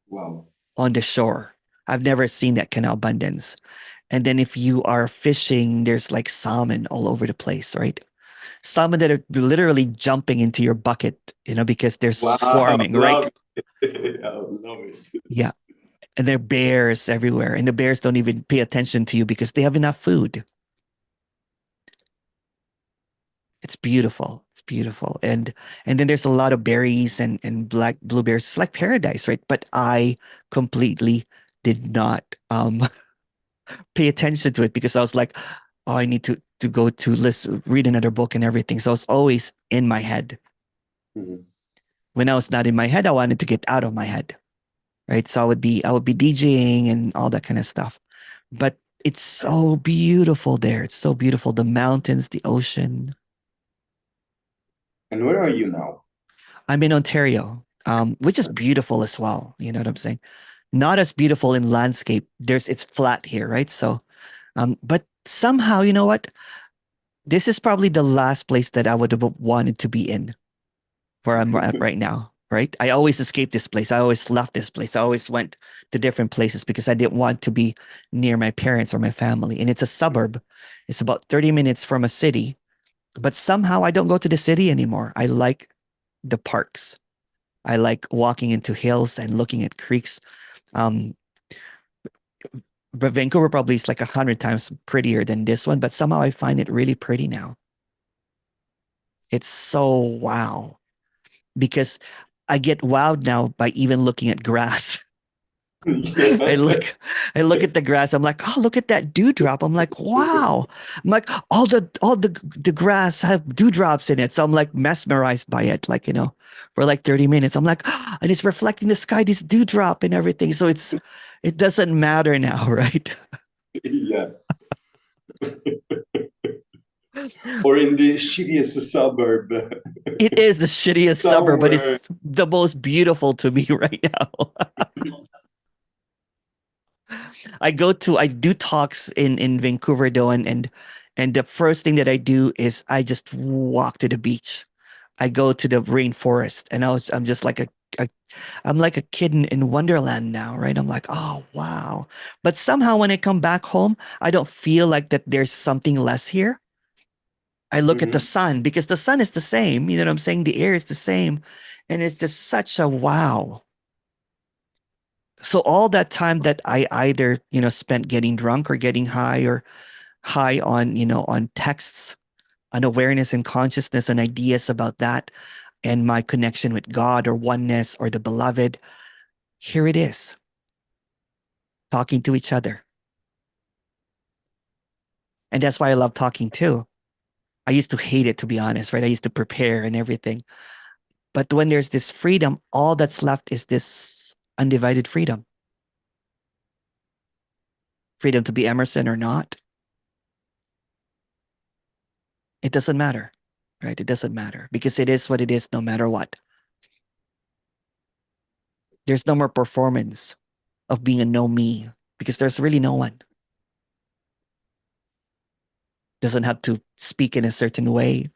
Wow. on the shore. I've never seen that kind of abundance. And then if you are fishing, there's like salmon all over the place, right? Salmon that are literally jumping into your bucket, because they're Wow. swarming, right? Love it. I love it. Yeah. And there are bears everywhere. And the bears don't even pay attention to you because they have enough food. It's beautiful. It's beautiful. And then there's a lot of berries and black blueberries. It's like paradise, right? But I completely did not pay attention to it because I was like, oh, I need to go to read another book and everything. So it's always in my head. Mhm. When I was not in my head, I wanted to get out of my head. Right. So I would be DJing and all that kind of stuff. But it's so beautiful there. It's so beautiful. The mountains, the ocean. And where are you now? I'm in Ontario, which is beautiful as well. You know what I'm saying? Not as beautiful in landscape. It's flat here, right? So, but somehow, you know what? This is probably the last place that I would have wanted to be in where I'm at right now, right? I always escaped this place. I always left this place. I always went to different places because I didn't want to be near my parents or my family. And it's a suburb. It's about 30 minutes from a city, but somehow I don't go to the city anymore. I like the parks. I like walking into hills and looking at creeks. Um, but Vancouver probably is like 100 times prettier than this one, but somehow I find it really pretty now. It's so wow because I get wowed now by even looking at grass. I Yeah. look, I look at the grass. I'm like, oh, look at that dewdrop. I'm like, wow. I'm like, all the grass have dewdrops in it. So I'm like mesmerized by it, like, for like 30 minutes. I'm like, and it's reflecting the sky, this dewdrop and everything. So it doesn't matter now, right? Yeah. Or in the shittiest suburb It is the shittiest suburb, but somewhere. it's the most beautiful to me right now. I do talks in Vancouver though, and the first thing that I do is I just walk to the beach. I go to the rainforest, and I'm just like a I'm like a kid in Wonderland now, right? I'm like, oh wow. But somehow when I come back home, I don't feel like that there's something less here. I look at the Mhm. sun because the sun is the same. You know what I'm saying? The air is the same. And it's just such a wow. So all that time that I either, spent getting drunk or getting high or high on, on texts, an awareness and consciousness and ideas about that and my connection with God or oneness or the beloved. Here it is, talking to each other. And that's why I love talking too. I used to hate it, to be honest, right? I used to prepare and everything. But when there's this freedom, all that's left is this undivided freedom. Freedom to be Emerson or not. It doesn't matter, right? It doesn't matter because it is what it is no matter what. There's no more performance of being a no me because there's really no one. Doesn't have to speak in a certain way.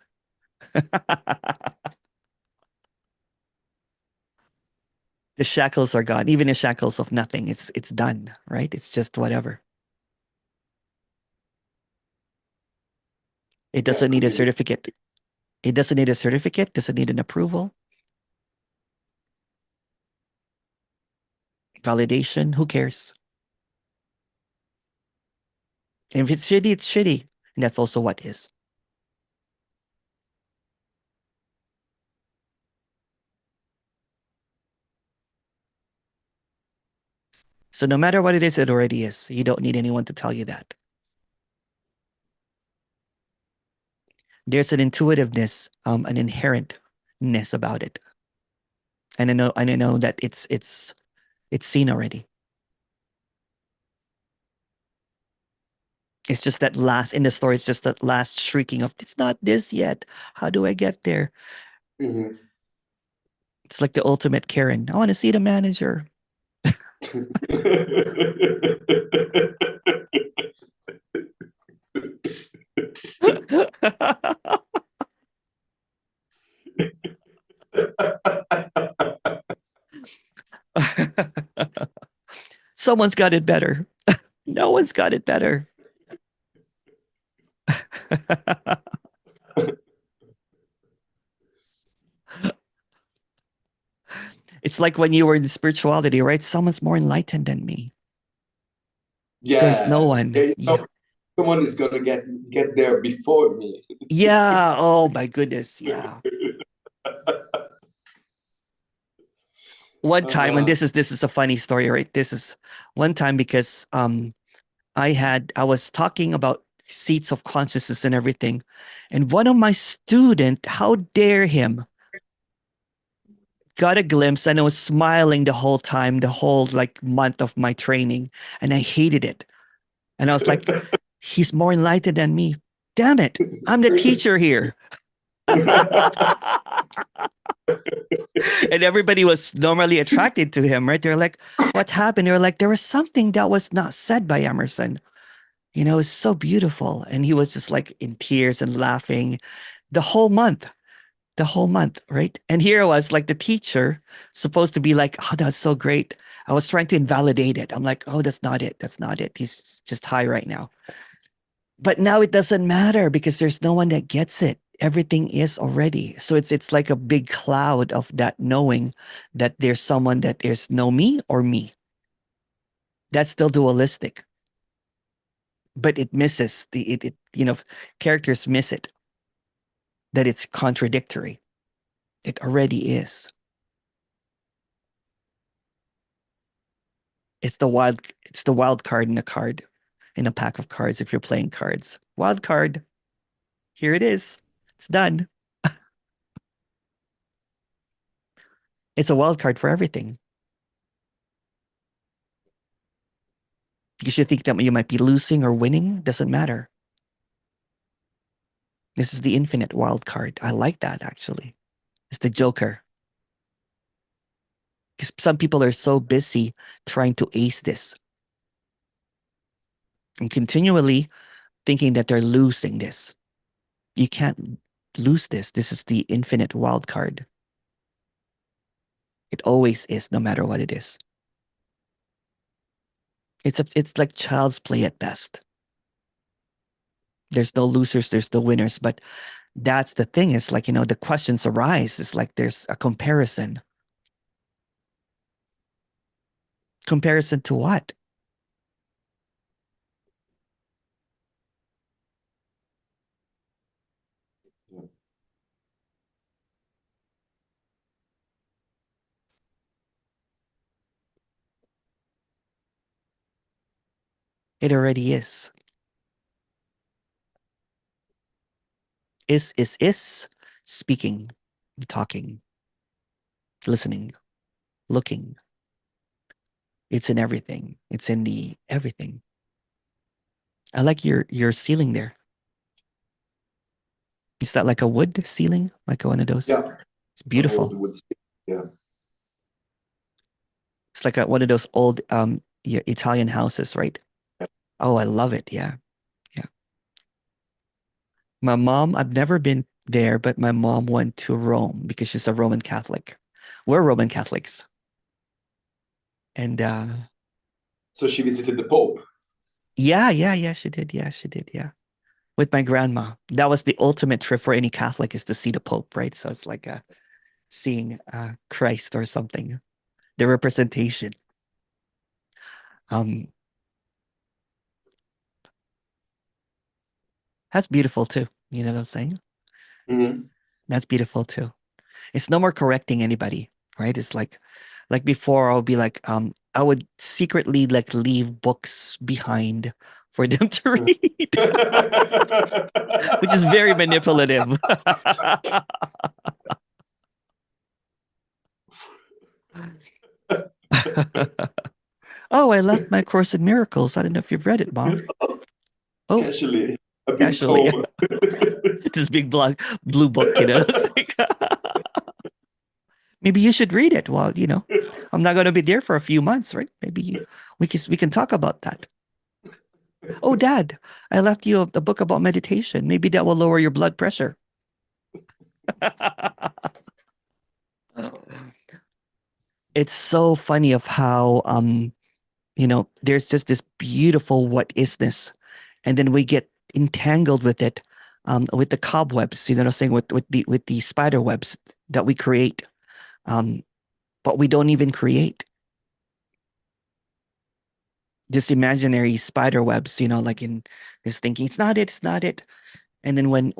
The shackles are gone. Even the shackles of nothing. It's done, right? It's just whatever. It doesn't need a certificate. It doesn't need a certificate, doesn't need an approval. Validation, who cares? And if it's shitty, it's shitty. And that's also what is. So no matter what it is, it already is. You don't need anyone to tell you that. There's an intuitiveness, an inherentness about it. And I know that it's seen already. It's just that last in the story, it's just that last shrieking of it's not this yet. How do I get there? Mm-hmm. It's like the ultimate Karen. I want to see the manager. Someone's got it better. No one's got it better. It's like when you were in spirituality, right? Someone's more enlightened than me. Yeah. There's no one. Yeah. Someone is gonna get there before me. Yeah. Oh my goodness. Yeah. One time, and this is a funny story, right? This is one time because I was talking about seats of consciousness and everything, and one of my student, how dare him, got a glimpse and I was smiling the whole time, the whole like month of my training, and I hated it. And I was like, he's more enlightened than me. Damn it. I'm the teacher here. And everybody was normally attracted to him, right? They're like, what happened? They're like, there was something that was not said by Emerson. You know, it's so beautiful. And he was just like in tears and laughing the whole month, right? And here I was like the teacher, supposed to be like, oh, that's so great. I was trying to invalidate it. I'm like, oh, that's not it. That's not it. He's just high right now. But now it doesn't matter because there's no one that gets it. Everything is already. So it's like a big cloud of that knowing that there's someone that is no me or me. That's still dualistic. But it misses it characters miss it, that it's contradictory. It already is. It's the wild card in a card, in a pack of cards if you're playing cards. Wild card. Here it is. It's done. It's a wild card for everything. Because you think that you might be losing or winning, doesn't matter. This is the infinite wild card. I like that actually. It's the Joker. Because some people are so busy trying to ace this and continually thinking that they're losing this. You can't lose this. This is the infinite wild card. It always is, no matter what it is. It's like child's play at best. There's no losers, there's no winners. But that's the thing, is like, the questions arise. It's like there's a comparison. Comparison to what? It already is. Is speaking, talking, listening, looking. It's in everything. It's in the everything. I like your ceiling there. Is that like a wood ceiling? Like one of those? Yeah, It's beautiful. Yeah. It's like one of those old yeah, Italian houses, right? Oh, I love it. Yeah. Yeah. My mom, I've never been there, but my mom went to Rome because she's a Roman Catholic. We're Roman Catholics. And So she visited the Pope. yeah, she did. Yeah, she did. Yeah. With my grandma. That was the ultimate trip for any Catholic is to see the Pope, right? So it's like seeing Christ or something. The representation. Um, that's beautiful too. You know what I'm saying? Mm-hmm. That's beautiful too. It's no more correcting anybody, right? It's like before I'll be like, I would secretly like leave books behind for them to read, which is very manipulative. Oh, I left my Course in Miracles. I don't know if you've read it, Mom. Oh, Casually, a big casually. tome. This big blue book, you know. It's like, maybe you should read it. Well, you know, I'm not going to be there for a few months, right? We can talk about that. Oh, Dad, I left you a book about meditation. Maybe that will lower your blood pressure. It's so funny of how you know, there's just this beautiful what isness, and then we get entangled with the cobwebs, you know what I'm saying, with the spider webs that we create. Um, but we don't even create this imaginary spider webs, you know, like in this thinking, it's not it. And then when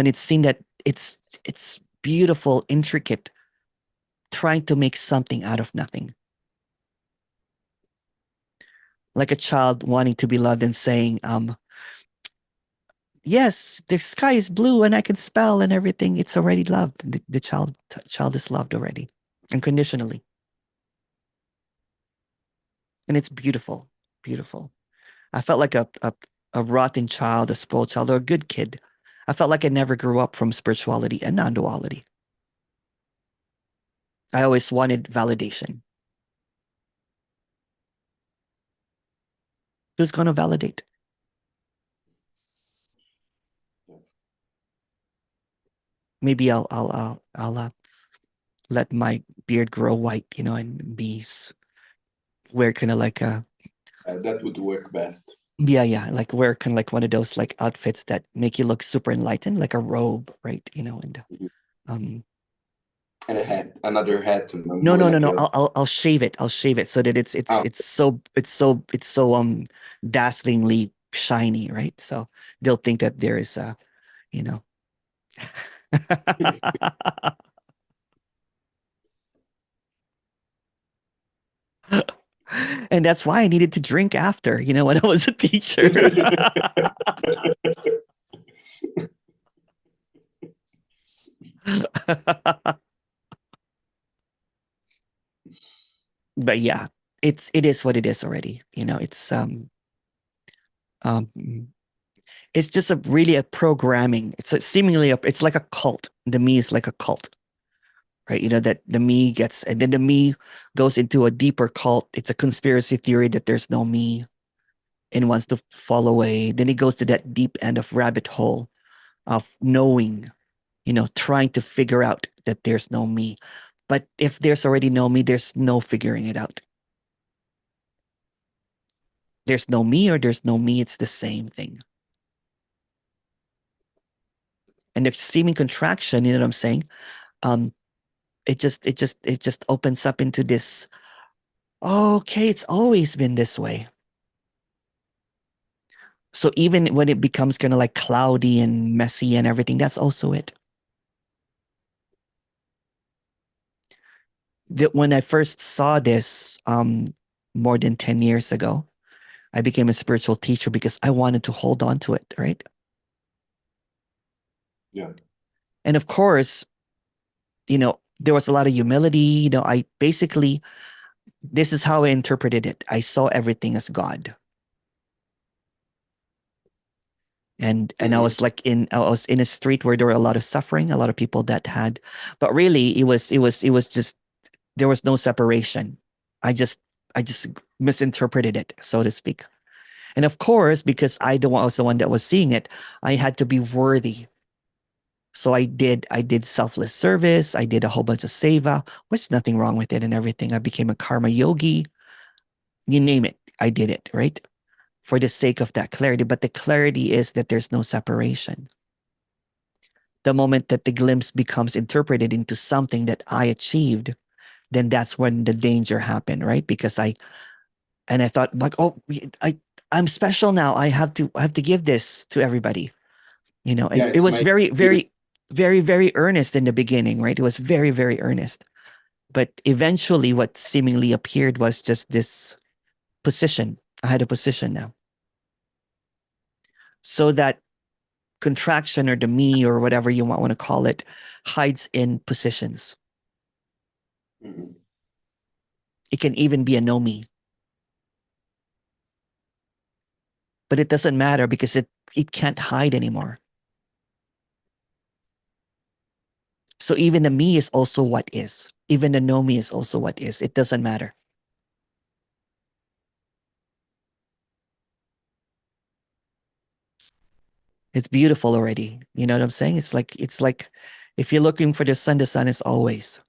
it's seen that it's beautiful, intricate, trying to make something out of nothing. Like a child wanting to be loved and saying, yes, the sky is blue and I can spell and everything. It's already loved. The child is loved already, unconditionally. And it's beautiful, beautiful. I felt like a rotten child, a spoiled child, or a good kid. I felt like I never grew up from spirituality and non-duality. I always wanted validation. Who's going to validate? Maybe I'll let my beard grow white, you know, and wear kind of like a That would work best. yeah, like wear kind of like one of those like outfits that make you look super enlightened, like a robe, right? You know, and um And a hat, another hat, and no, more no, no, like no. a. I'll shave it. I'll shave it so that it's Oh. it's so dazzlingly shiny, right? So they'll think that there is you know. And that's why I needed to drink after, you know, when I was a teacher. But yeah, it is what it is already. You know, um it's just a programming. It's it's like a cult. The me is like a cult, right? You know, that the me gets, and then the me goes into a deeper cult. It's a conspiracy theory that there's no me and wants to fall away. Then it goes to that deep end of rabbit hole of knowing, you know, trying to figure out that there's no me. But if there's already no me, there's no figuring it out. There's no me or there's no me, it's the same thing. And if seeming contraction, you know what I'm saying? Um, it just opens up into this, okay, it's always been this way. So even when it becomes kind of like cloudy and messy and everything, that's also it. That when I first saw this more than 10 years ago, I became a spiritual teacher because I wanted to hold on to it, right? Yeah. And of course, there was a lot of humility. I basically, this is how I interpreted it. I saw everything as God. And I Mhm. was in a street where there were a lot of suffering, a lot of people that had, but really it was just, there was no separation. I just misinterpreted it, so to speak. And of course, because I was the one that was seeing it, I had to be worthy. So I did selfless service. I did a whole bunch of seva, which nothing wrong with it and everything. I became a karma yogi. You name it, I did it, right? For the sake of that clarity. But the clarity is that there's no separation. The moment that the glimpse becomes interpreted into something that I achieved, then that's when the danger happened, right? Because I thought like, oh, I'm special now. I have to give this to everybody, Yeah, and it it's was my very, very, very, very earnest in the beginning, right? It was very, very earnest. But eventually what seemingly appeared was just this position. I had a position now. So that contraction or the me or whatever you want to call it hides in positions. Mhm. It can even be a no me, but it doesn't matter because it can't hide anymore. So even the me is also what is. Even the no me is also what is. It doesn't matter. It's beautiful already. You know what I'm saying? It's like if you're looking for the sun is always.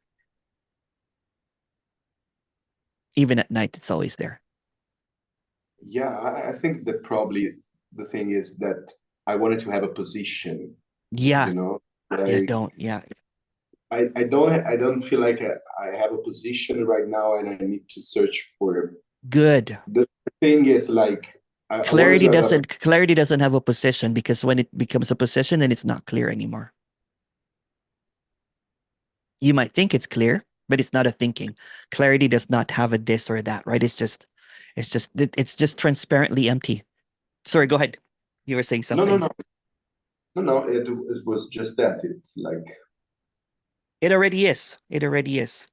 Even at night, it's always there. Yeah, I think that probably the thing is that I wanted to have a position, Yeah, you know, yeah, like don't, yeah. I don't feel like I have a position right now and I need to search for it. Good. The thing is like I wanted Clarity to have a doesn't clarity doesn't have a position because when it becomes a position, then it's not clear anymore. You might think it's clear, but it's not a thinking. Clarity does not have a this or that, right? It's just transparently empty. Sorry, go ahead. You were saying no no something. no no no it was just that it's like It already is. It already is.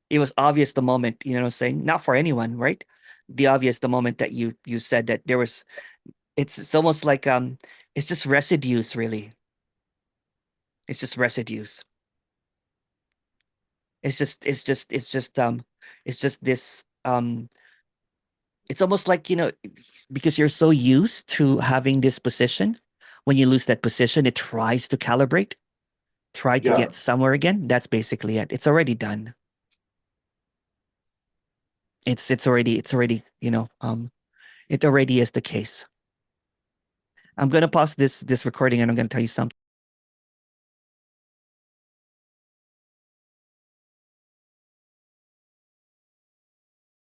It was obvious the moment, you know what I'm saying? Not for anyone, right? The obvious the moment that you said that there was, it's almost like it's just residues really. It's just residues. It's just this it's almost like, because you're so used to having this position, when you lose that position, it tries to calibrate, try to yeah get somewhere again. That's basically it. It's already done. It's already, it already is the case. I'm gonna pause this recording and I'm gonna tell you something.